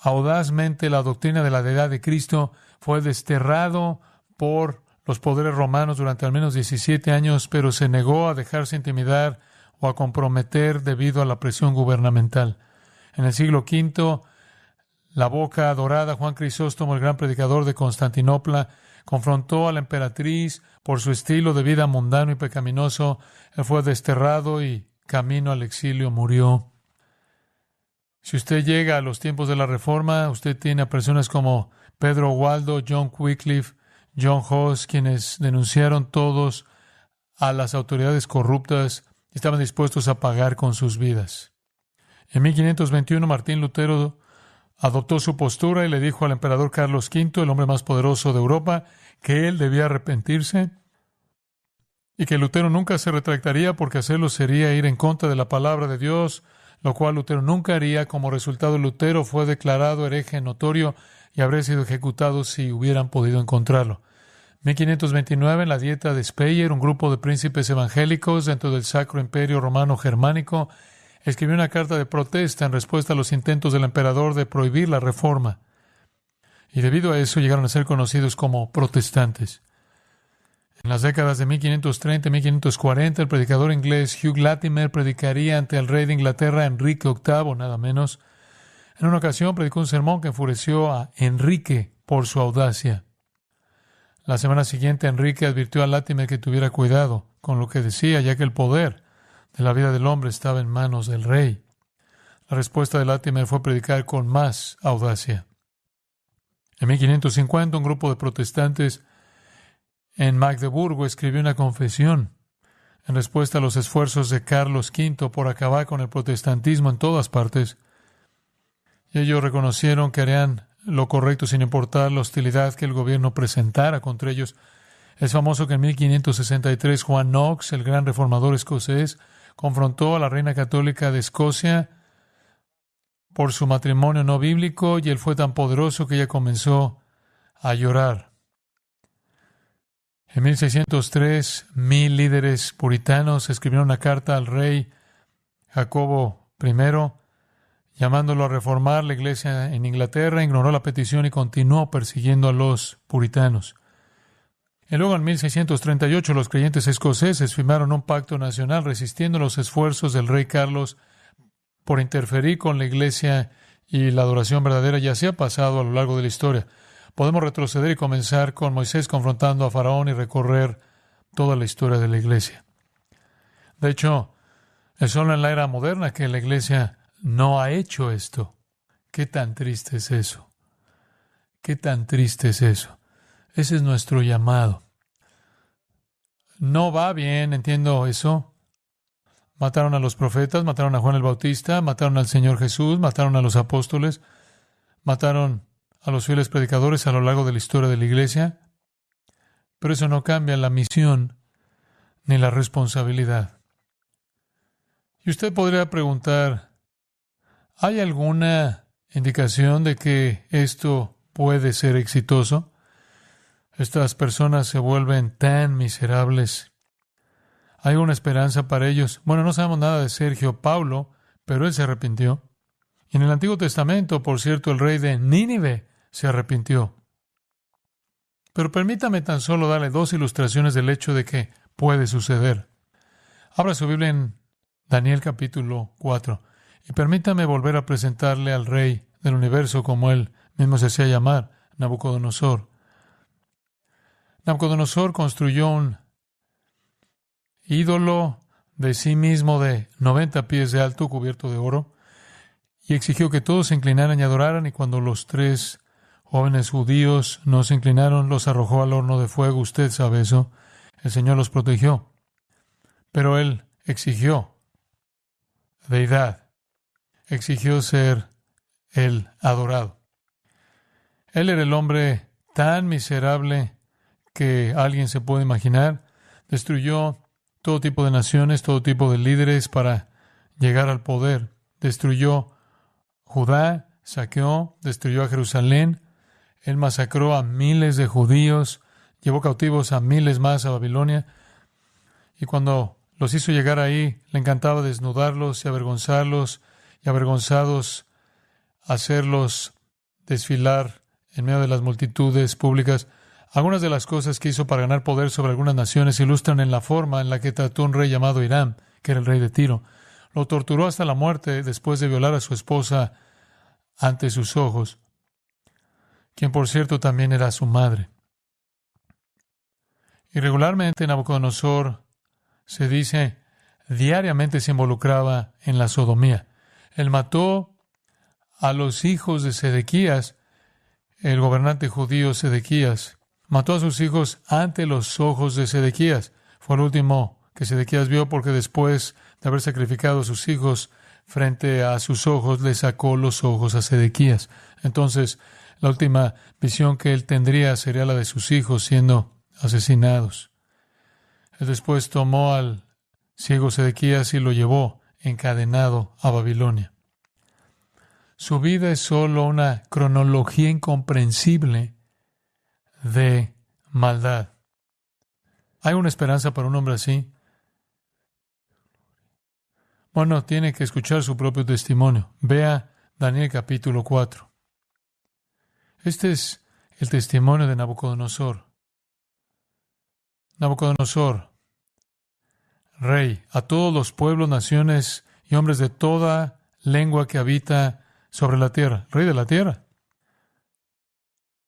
audazmente la doctrina de la deidad de Cristo. Fue desterrado por los poderes romanos durante al menos 17 años, pero se negó a dejarse intimidar o a comprometer debido a la presión gubernamental. En el siglo V, la boca dorada Juan Crisóstomo, el gran predicador de Constantinopla, confrontó a la emperatriz por su estilo de vida mundano y pecaminoso. Él fue desterrado y camino al exilio murió. Si usted llega a los tiempos de la Reforma, usted tiene a personas como Pedro Waldo, John Wycliffe, John Huss, quienes denunciaron todos a las autoridades corruptas y estaban dispuestos a pagar con sus vidas. En 1521, Martín Lutero adoptó su postura y le dijo al emperador Carlos V, el hombre más poderoso de Europa, que él debía arrepentirse y que Lutero nunca se retractaría porque hacerlo sería ir en contra de la palabra de Dios, lo cual Lutero nunca haría. Como resultado, Lutero fue declarado hereje notorio y habría sido ejecutado si hubieran podido encontrarlo. 1529, en la Dieta de Speyer, un grupo de príncipes evangélicos dentro del Sacro Imperio Romano Germánico escribió una carta de protesta en respuesta a los intentos del emperador de prohibir la reforma. Y debido a eso llegaron a ser conocidos como protestantes. En las décadas de 1530 y 1540, el predicador inglés Hugh Latimer predicaría ante el rey de Inglaterra, Enrique VIII, nada menos. En una ocasión predicó un sermón que enfureció a Enrique por su audacia. La semana siguiente, Enrique advirtió a Latimer que tuviera cuidado con lo que decía, ya que el poder de la vida del hombre estaba en manos del rey. La respuesta de Latimer fue predicar con más audacia. En 1550, un grupo de protestantes en Magdeburgo escribió una confesión en respuesta a los esfuerzos de Carlos V por acabar con el protestantismo en todas partes. Y ellos reconocieron que harían lo correcto sin importar la hostilidad que el gobierno presentara contra ellos. Es famoso que en 1563 Juan Knox, el gran reformador escocés, confrontó a la reina católica de Escocia por su matrimonio no bíblico y él fue tan poderoso que ella comenzó a llorar. En 1603, 1000 líderes puritanos escribieron una carta al rey Jacobo I, llamándolo a reformar la iglesia en Inglaterra. Ignoró la petición y continuó persiguiendo a los puritanos. Y luego, en 1638, los creyentes escoceses firmaron un pacto nacional resistiendo los esfuerzos del rey Carlos por interferir con la iglesia y la adoración verdadera. Y así ha pasado a lo largo de la historia. Podemos retroceder y comenzar con Moisés confrontando a Faraón y recorrer toda la historia de la iglesia. De hecho, es solo en la era moderna que la iglesia no ha hecho esto. ¿Qué tan triste es eso? ¿Qué tan triste es eso? Ese es nuestro llamado. No va bien, entiendo eso. Mataron a los profetas, mataron a Juan el Bautista, mataron al Señor Jesús, mataron a los apóstoles, mataron a los fieles predicadores a lo largo de la historia de la iglesia. Pero eso no cambia la misión ni la responsabilidad. Y usted podría preguntar, ¿hay alguna indicación de que esto puede ser exitoso? Estas personas se vuelven tan miserables. ¿Hay una esperanza para ellos? Bueno, no sabemos nada de Sergio Paulo, pero él se arrepintió. Y en el Antiguo Testamento, por cierto, el rey de Nínive se arrepintió. Pero permítame tan solo darle 2 ilustraciones del hecho de que puede suceder. Abra su Biblia en Daniel capítulo 4 y permítame volver a presentarle al rey del universo como él mismo se hacía llamar, Nabucodonosor. Nabucodonosor construyó un ídolo de sí mismo de 90 pies de alto, cubierto de oro, y exigió que todos se inclinaran y adoraran, y cuando los 3 jóvenes judíos no se inclinaron, los arrojó al horno de fuego. Usted sabe eso. El Señor los protegió. Pero Él exigió deidad, exigió ser el adorado. Él era el hombre tan miserable que alguien se puede imaginar. Destruyó todo tipo de naciones, todo tipo de líderes para llegar al poder. Destruyó Judá, saqueó, destruyó a Jerusalén. Él masacró a miles de judíos, llevó cautivos a miles más a Babilonia. Y cuando los hizo llegar ahí, le encantaba desnudarlos y avergonzarlos, y avergonzados hacerlos desfilar en medio de las multitudes públicas. Algunas de las cosas que hizo para ganar poder sobre algunas naciones se ilustran en la forma en la que trató a un rey llamado Hiram, que era el rey de Tiro. Lo torturó hasta la muerte después de violar a su esposa ante sus ojos, quien por cierto también era su madre. Y regularmente Nabucodonosor, se dice, diariamente se involucraba en la sodomía. Él mató a los hijos de Sedequías, el gobernante judío Sedequías. Mató a sus hijos ante los ojos de Sedequías. Fue el último que Sedequías vio, porque después de haber sacrificado a sus hijos frente a sus ojos, le sacó los ojos a Sedequías. Entonces, la última visión que él tendría sería la de sus hijos siendo asesinados. Él después tomó al ciego Sedequías y lo llevó encadenado a Babilonia. Su vida es solo una cronología incomprensible de maldad. ¿Hay una esperanza para un hombre así? Bueno, tiene que escuchar su propio testimonio. Vea Daniel capítulo 4. Este es el testimonio de Nabucodonosor. Nabucodonosor, rey, a todos los pueblos, naciones y hombres de toda lengua que habita sobre la tierra, rey de la tierra.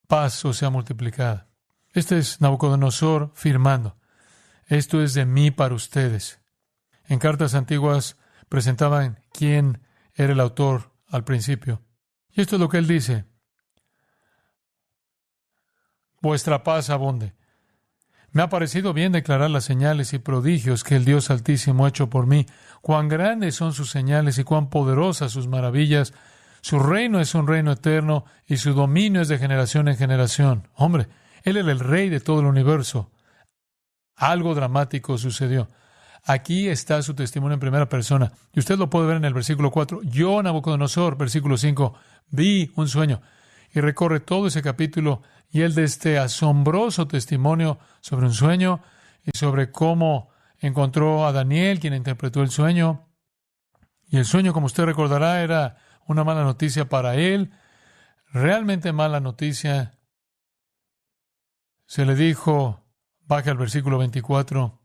Paz os sea multiplicada. Este es Nabucodonosor firmando. Esto es de mí para ustedes. En cartas antiguas presentaban quién era el autor al principio. Y esto es lo que él dice. Vuestra paz abunde. Me ha parecido bien declarar las señales y prodigios que el Dios Altísimo ha hecho por mí. Cuán grandes son sus señales y cuán poderosas sus maravillas. Su reino es un reino eterno y su dominio es de generación en generación. Hombre, Él era el rey de todo el universo. Algo dramático sucedió. Aquí está su testimonio en primera persona. Y usted lo puede ver en el versículo 4. Yo, Nabucodonosor, versículo 5, vi un sueño. Y recorre todo ese capítulo y él de este asombroso testimonio sobre un sueño y sobre cómo encontró a Daniel, quien interpretó el sueño. Y el sueño, como usted recordará, era una mala noticia para él. Realmente mala noticia. Se le dijo, baja al versículo 24,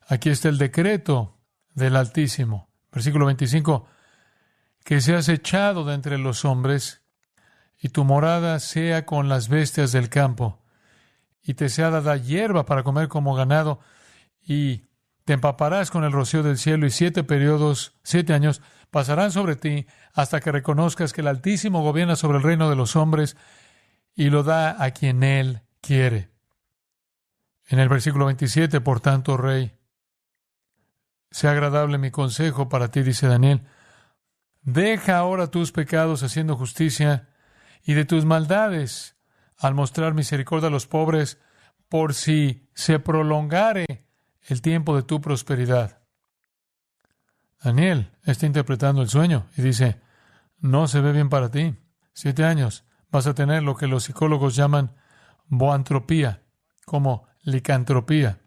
aquí está el decreto del Altísimo. Versículo 25, que seas echado de entre los hombres y tu morada sea con las bestias del campo y te sea dada hierba para comer como ganado y te empaparás con el rocío del cielo y 7 años pasarán sobre ti hasta que reconozcas que el Altísimo gobierna sobre el reino de los hombres y lo da a quien Él quiere. En el versículo 27, por tanto, rey, sea agradable mi consejo para ti, dice Daniel. Deja ahora tus pecados haciendo justicia y de tus maldades al mostrar misericordia a los pobres, por si se prolongare el tiempo de tu prosperidad. Daniel está interpretando el sueño y dice, no se ve bien para ti. 7 años vas a tener lo que los psicólogos llaman boantropía, como licantropía.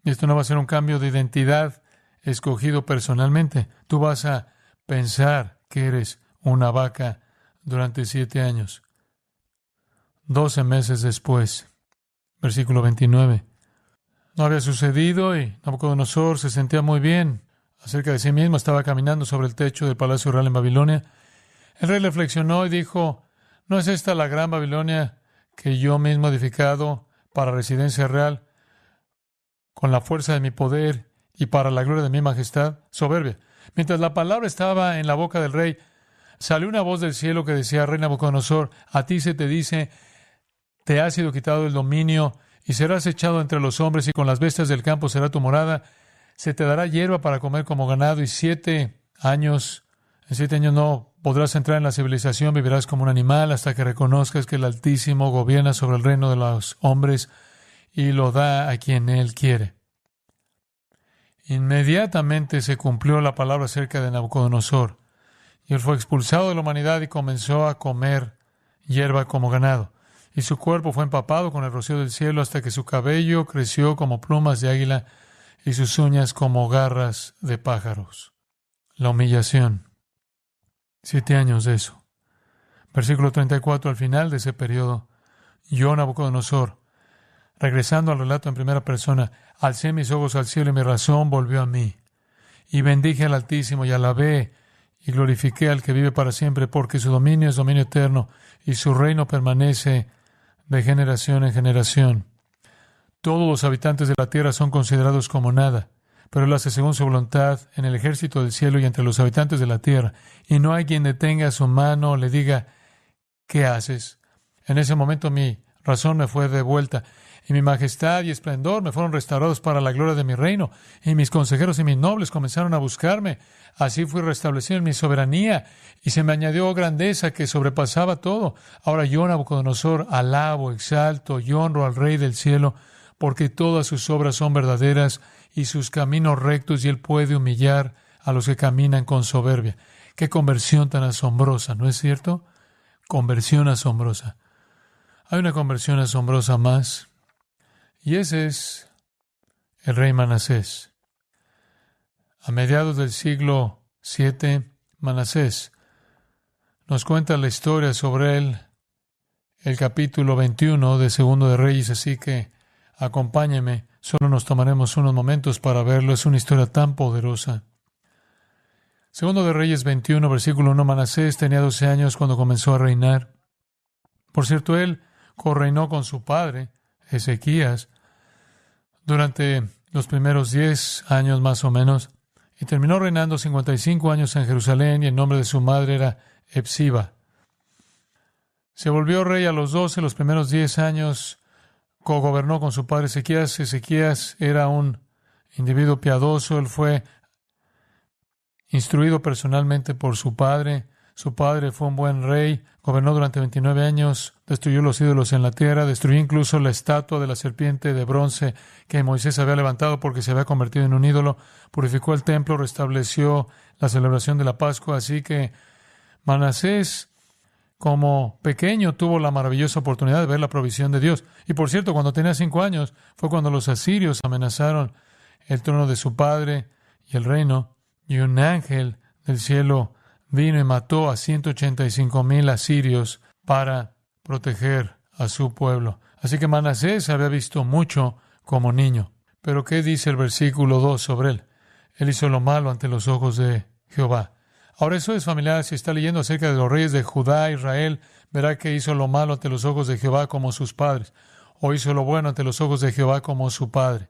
Y esto no va a ser un cambio de identidad escogido personalmente. Tú vas a pensar que eres una vaca durante 7 años. 12 meses después, versículo 29. No había sucedido y Nabucodonosor se sentía muy bien acerca de sí mismo. Estaba caminando sobre el techo del Palacio Real en Babilonia. El rey reflexionó y dijo, ¿no es esta la gran Babilonia que yo mismo he edificado para residencia real con la fuerza de mi poder y para la gloria de mi majestad, soberbia. Mientras la palabra estaba en la boca del rey, salió una voz del cielo que decía: Rey Nabucodonosor, a ti se te dice, te ha sido quitado el dominio y serás echado entre los hombres y con las bestias del campo será tu morada. Se te dará hierba para comer como ganado y en 7 años no podrás entrar en la civilización, vivirás como un animal hasta que reconozcas que el Altísimo gobierna sobre el reino de los hombres y lo da a quien Él quiere. Inmediatamente se cumplió la palabra acerca de Nabucodonosor y él fue expulsado de la humanidad y comenzó a comer hierba como ganado. Y su cuerpo fue empapado con el rocío del cielo hasta que su cabello creció como plumas de águila y sus uñas como garras de pájaros. La humillación. 7 años de eso. Versículo 34, al final de ese periodo, yo, Nabucodonosor, regresando al relato en primera persona, alcé mis ojos al cielo y mi razón volvió a mí. Y bendije al Altísimo y alabé y glorifiqué al que vive para siempre, porque su dominio es dominio eterno y su reino permanece de generación en generación. Todos los habitantes de la tierra son considerados como nada, pero Él hace según su voluntad en el ejército del cielo y entre los habitantes de la tierra, y no hay quien detenga su mano o le diga: ¿qué haces? En ese momento mi razón me fue devuelta, y mi majestad y esplendor me fueron restaurados para la gloria de mi reino, y mis consejeros y mis nobles comenzaron a buscarme. Así fui restablecido en mi soberanía, y se me añadió grandeza que sobrepasaba todo. Ahora yo, Nabucodonosor, alabo, exalto y honro al Rey del cielo, porque todas sus obras son verdaderas y sus caminos rectos, y Él puede humillar a los que caminan con soberbia. ¡Qué conversión tan asombrosa! ¿No es cierto? Conversión asombrosa. Hay una conversión asombrosa más, y ese es el rey Manasés. A mediados del siglo VII, Manasés nos cuenta la historia sobre él, el capítulo 21 de Segundo de Reyes, así que acompáñeme, solo nos tomaremos unos momentos para verlo, es una historia tan poderosa. Segundo de Reyes 21, versículo 1, Manasés tenía 12 años cuando comenzó a reinar. Por cierto, él correinó con su padre, Ezequías, durante los primeros 10 años más o menos, y terminó reinando 55 años en Jerusalén, y el nombre de su madre era Hepsiba. Se volvió rey a los 12, los primeros 10 años cogobernó con su padre Ezequías. Ezequías era un individuo piadoso, él fue instruido personalmente por su padre. Su padre fue un buen rey, gobernó durante 29 años, destruyó los ídolos en la tierra, destruyó incluso la estatua de la serpiente de bronce que Moisés había levantado porque se había convertido en un ídolo, purificó el templo, restableció la celebración de la Pascua. Así que Manasés, como pequeño, tuvo la maravillosa oportunidad de ver la provisión de Dios. Y por cierto, cuando tenía 5 años, fue cuando los asirios amenazaron el trono de su padre y el reino, y un ángel del cielo vino y mató a 185,000 asirios para proteger a su pueblo. Así que Manasés había visto mucho como niño. Pero ¿qué dice el versículo 2 sobre él? Él hizo lo malo ante los ojos de Jehová. Ahora eso es familiar. Si está leyendo acerca de los reyes de Judá, Israel, verá que hizo lo malo ante los ojos de Jehová como sus padres, o hizo lo bueno ante los ojos de Jehová como su padre.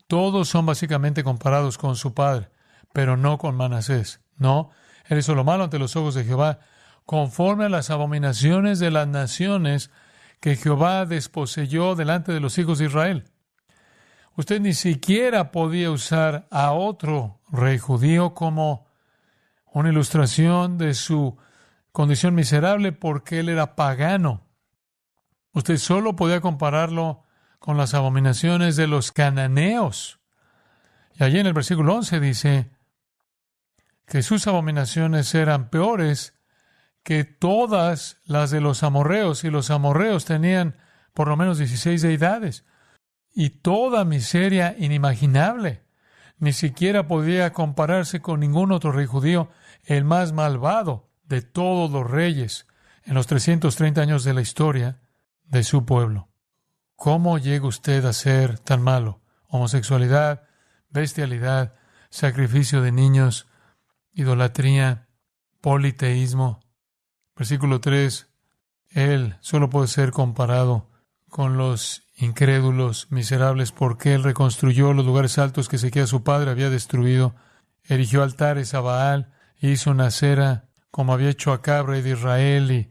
Todos son básicamente comparados con su padre, pero no con Manasés. No, él hizo lo malo ante los ojos de Jehová, conforme a las abominaciones de las naciones que Jehová desposeyó delante de los hijos de Israel. Usted ni siquiera podía usar a otro rey judío como una ilustración de su condición miserable porque él era pagano. Usted solo podía compararlo con las abominaciones de los cananeos. Y allí en el versículo 11 dice que sus abominaciones eran peores que todas las de los amorreos, y los amorreos tenían por lo menos 16 deidades, y toda miseria inimaginable. Ni siquiera podía compararse con ningún otro rey judío, el más malvado de todos los reyes en los 330 años de la historia de su pueblo. ¿Cómo llega usted a ser tan malo? Homosexualidad, bestialidad, sacrificio de niños, idolatría, politeísmo. Versículo 3. Él solo puede ser comparado con los incrédulos, miserables, porque él reconstruyó los lugares altos que Ezequías su padre había destruido, erigió altares a Baal, hizo una acera como había hecho Acab, rey de Israel, y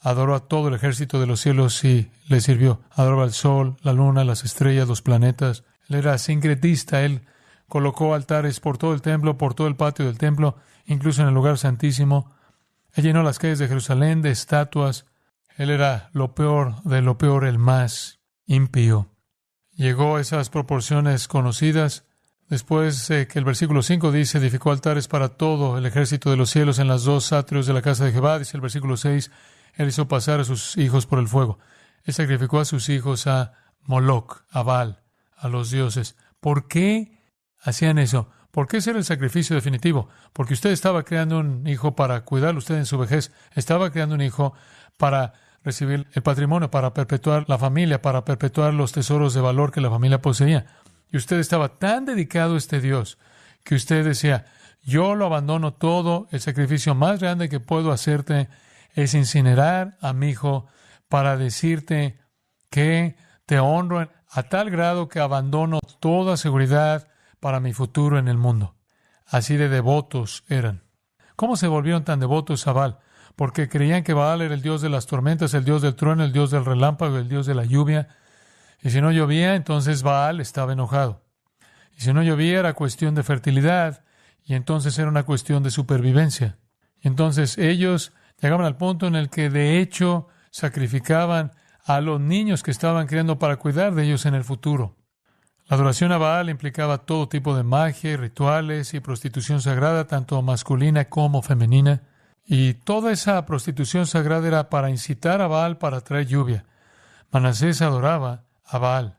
adoró a todo el ejército de los cielos y le sirvió. Adoraba al sol, la luna, las estrellas, los planetas. Él era sincretista. Él colocó altares por todo el templo, por todo el patio del templo, incluso en el lugar santísimo. Él llenó las calles de Jerusalén de estatuas. Él era lo peor de lo peor, el más impío. Llegó a esas proporciones conocidas después que el versículo 5 dice, edificó altares para todo el ejército de los cielos en las dos atrios de la casa de Jehová. Dice el versículo 6, él hizo pasar a sus hijos por el fuego. Él sacrificó a sus hijos a Moloc, a Baal, a los dioses. ¿Por qué hacían eso? ¿Por qué ese era el sacrificio definitivo? Porque usted estaba creando un hijo para cuidarlo usted en su vejez. Estaba creando un hijo para recibir el patrimonio, para perpetuar la familia, para perpetuar los tesoros de valor que la familia poseía. Y usted estaba tan dedicado a este Dios que usted decía, yo lo abandono todo, el sacrificio más grande que puedo hacerte es incinerar a mi hijo para decirte que te honro a tal grado que abandono toda seguridad para mi futuro en el mundo. Así de devotos eran. ¿Cómo se volvieron tan devotos a Baal? Porque creían que Baal era el dios de las tormentas, el dios del trueno, el dios del relámpago, el dios de la lluvia. Y si no llovía, entonces Baal estaba enojado. Y si no llovía, era cuestión de fertilidad. Y entonces era una cuestión de supervivencia. Y entonces ellos llegaban al punto en el que de hecho sacrificaban a los niños que estaban criando para cuidar de ellos en el futuro. La adoración a Baal implicaba todo tipo de magia, rituales y prostitución sagrada, tanto masculina como femenina. Y toda esa prostitución sagrada era para incitar a Baal para traer lluvia. Manasés adoraba a Baal.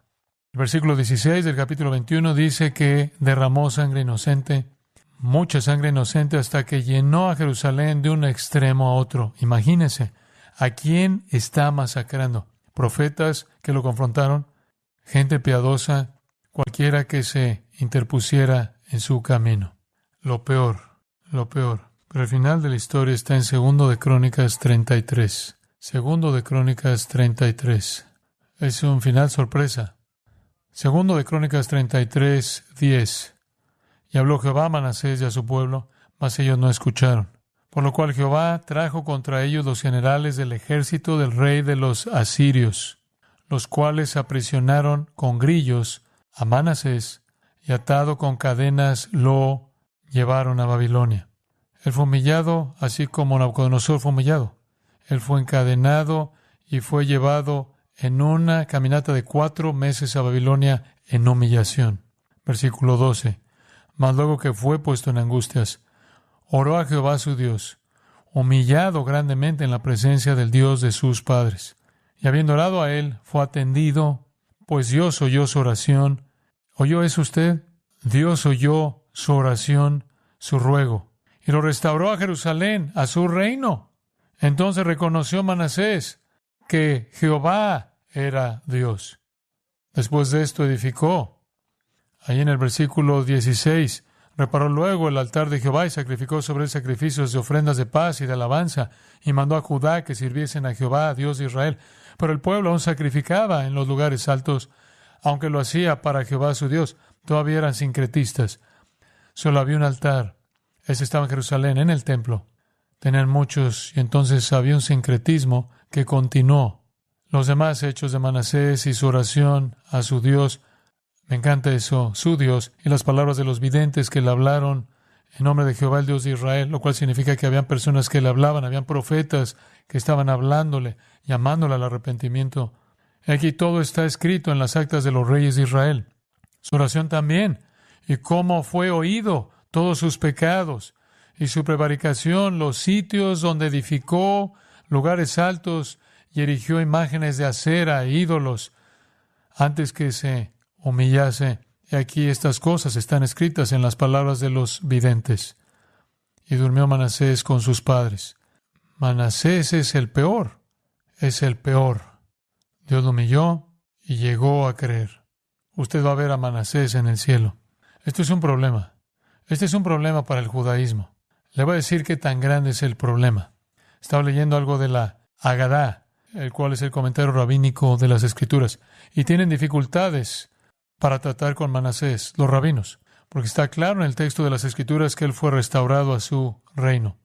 El versículo 16 del capítulo 21 dice que derramó sangre inocente, mucha sangre inocente, hasta que llenó a Jerusalén de un extremo a otro. Imagínense, ¿a quién está masacrando? Profetas que lo confrontaron, gente piadosa, cualquiera que se interpusiera en su camino. Lo peor. Pero el final de la historia está en 2 de Crónicas 33. 2 de Crónicas 33. Es un final sorpresa. 2 de Crónicas 33, 10. Y habló Jehová a Manasés y a su pueblo, mas ellos no escucharon. Por lo cual Jehová trajo contra ellos los generales del ejército del rey de los asirios, los cuales aprisionaron con grillos a Manasés y atado con cadenas lo llevaron a Babilonia. Él fue humillado, así como Nabucodonosor fue humillado. Él fue encadenado y fue llevado en una caminata de 4 meses a Babilonia en humillación. Versículo 12. Mas luego que fue puesto en angustias, oró a Jehová su Dios, humillado grandemente en la presencia del Dios de sus padres. Y habiendo orado a él, fue atendido, pues Dios oyó su oración. ¿Oyó eso usted? Dios oyó su oración, su ruego, y lo restauró a Jerusalén, a su reino. Entonces reconoció Manasés que Jehová era Dios. Después de esto edificó. Ahí en el versículo 16, reparó luego el altar de Jehová y sacrificó sobre él sacrificios de ofrendas de paz y de alabanza, y mandó a Judá que sirviesen a Jehová, Dios de Israel. Pero el pueblo aún sacrificaba en los lugares altos, aunque lo hacía para Jehová su Dios. Todavía eran sincretistas. Solo había un altar. Ese estaba en Jerusalén, en el templo. Tenían muchos, y entonces había un sincretismo que continuó. Los demás hechos de Manasés y su oración a su Dios, me encanta eso, su Dios, y las palabras de los videntes que le hablaron en nombre de Jehová, el Dios de Israel, lo cual significa que habían personas que le hablaban, habían profetas que estaban hablándole, llamándole al arrepentimiento. Aquí todo está escrito en las actas de los reyes de Israel. Su oración también, y cómo fue oído todos sus pecados y su prevaricación, los sitios donde edificó lugares altos y erigió imágenes de acera e ídolos antes que se humillase. Y aquí estas cosas están escritas en las palabras de los videntes. Y durmió Manasés con sus padres. Manasés es el peor. Es el peor. Dios lo humilló y llegó a creer. Usted va a ver a Manasés en el cielo. Esto es un problema. Este es un problema para el judaísmo. Le voy a decir qué tan grande es el problema. Estaba leyendo algo de la Agadá, el cual es el comentario rabínico de las Escrituras. Y tienen dificultades para tratar con Manasés, los rabinos, porque está claro en el texto de las Escrituras que él fue restaurado a su reino.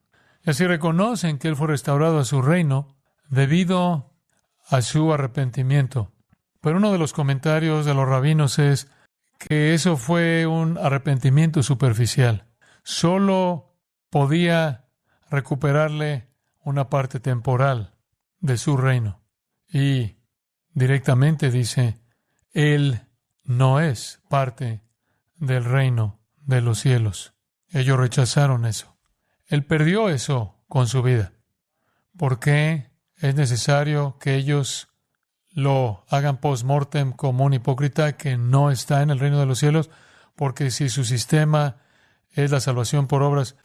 Y así reconocen que él fue restaurado a su reino debido a su arrepentimiento. Pero uno de los comentarios de los rabinos es que eso fue un arrepentimiento superficial. Solo podía recuperarle una parte temporal de su reino. Y directamente dice, él no es parte del reino de los cielos. Ellos rechazaron eso. Él perdió eso con su vida. ¿Por qué es necesario que ellos lo hagan post-mortem como un hipócrita que no está en el reino de los cielos? Porque si su sistema es la salvación por obras,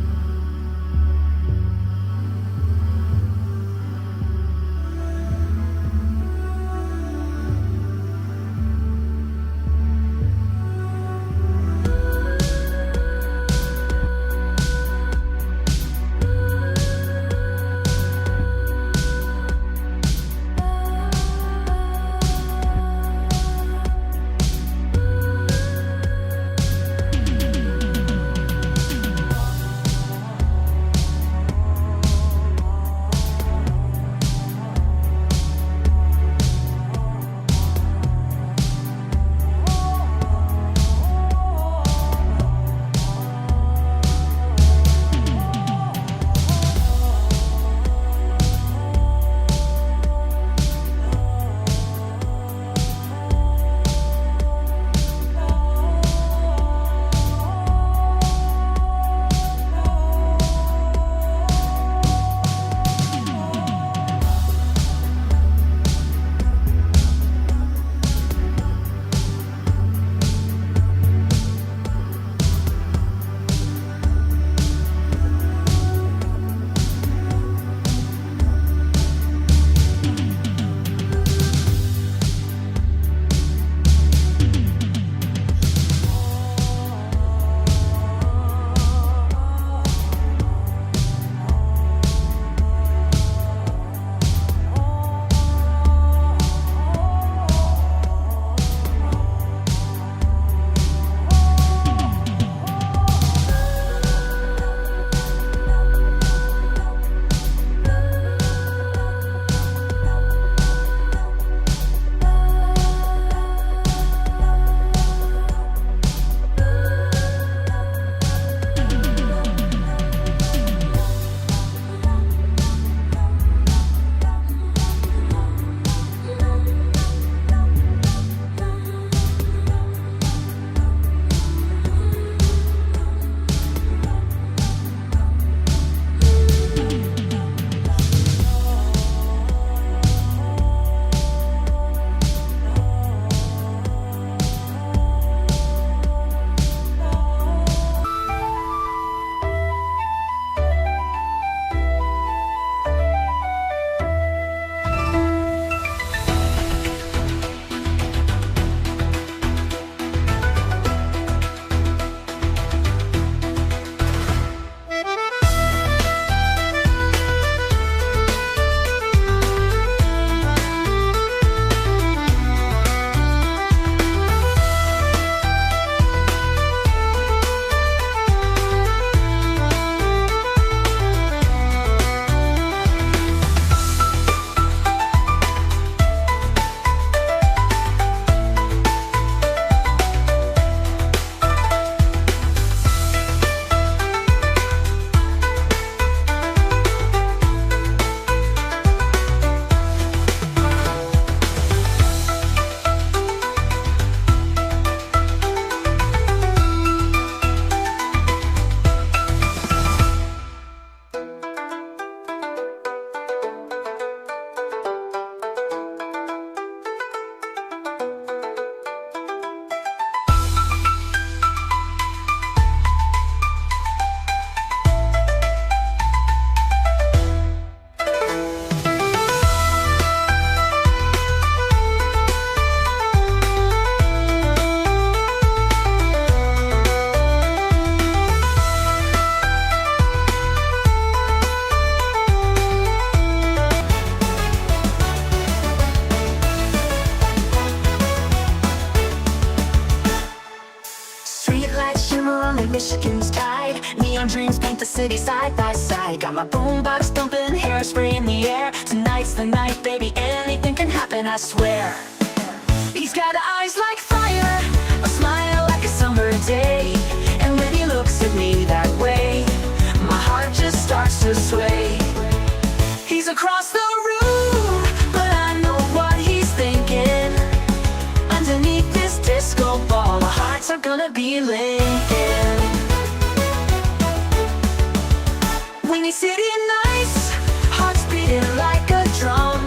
Michigan's tide. Neon dreams paint the city side by side. Got my boombox thumping, hairspray in the air. Tonight's the night, baby, anything can happen, I swear. He's got eyes like fire, a smile like a summer day. And when he looks at me that way, my heart just starts to sway. He's across the room, but I know what he's thinking. Underneath this disco ball, our hearts are gonna be linking. When he's sitting nice, hearts beating like a drum.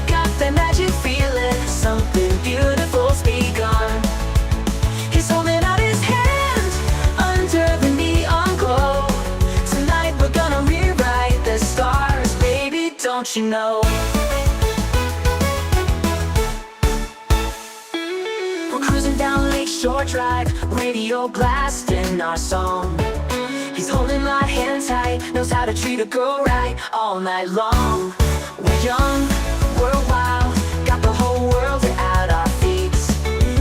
Got that magic feeling, something beautiful's begun. He's holding out his hand under the neon glow. Tonight we're gonna rewrite the stars, baby, don't you know? We're cruising down Lakeshore Drive, radio blasting our song. He's holding my hand tight, knows how to treat a girl right all night long. We're young, we're wild, got the whole world at our feet.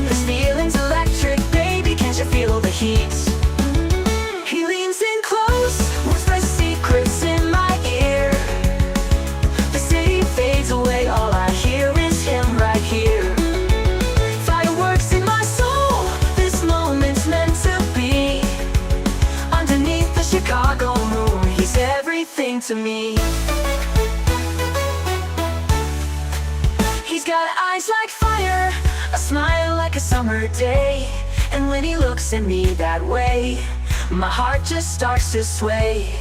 This feeling's electric, baby, can't you feel the heat? He leans in close, whispers secrets in my ear. The city fades away, all I hear is him right here. Fireworks in my soul, this moment's meant to be. Underneath the Chicago moon, he's everything to me. He's got eyes like fire, a smile like a summer day. And when he looks at me that way, my heart just starts to sway.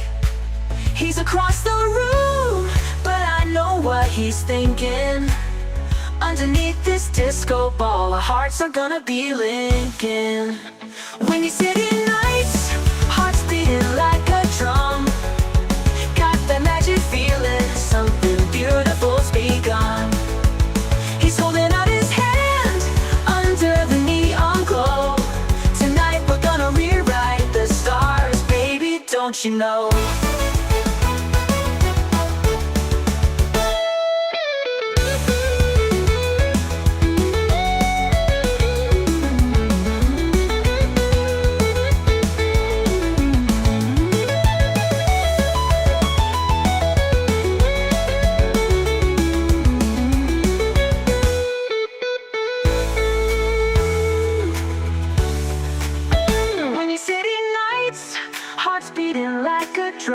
He's across the room, but I know what he's thinking. Underneath this disco ball, our hearts are gonna be linking. When he's sitting nice, hearts beating like a drum. Got that magic feeling, something beautiful's begun. He's holding out his hand under the neon glow. Tonight we're gonna rewrite the stars, baby, don't you know?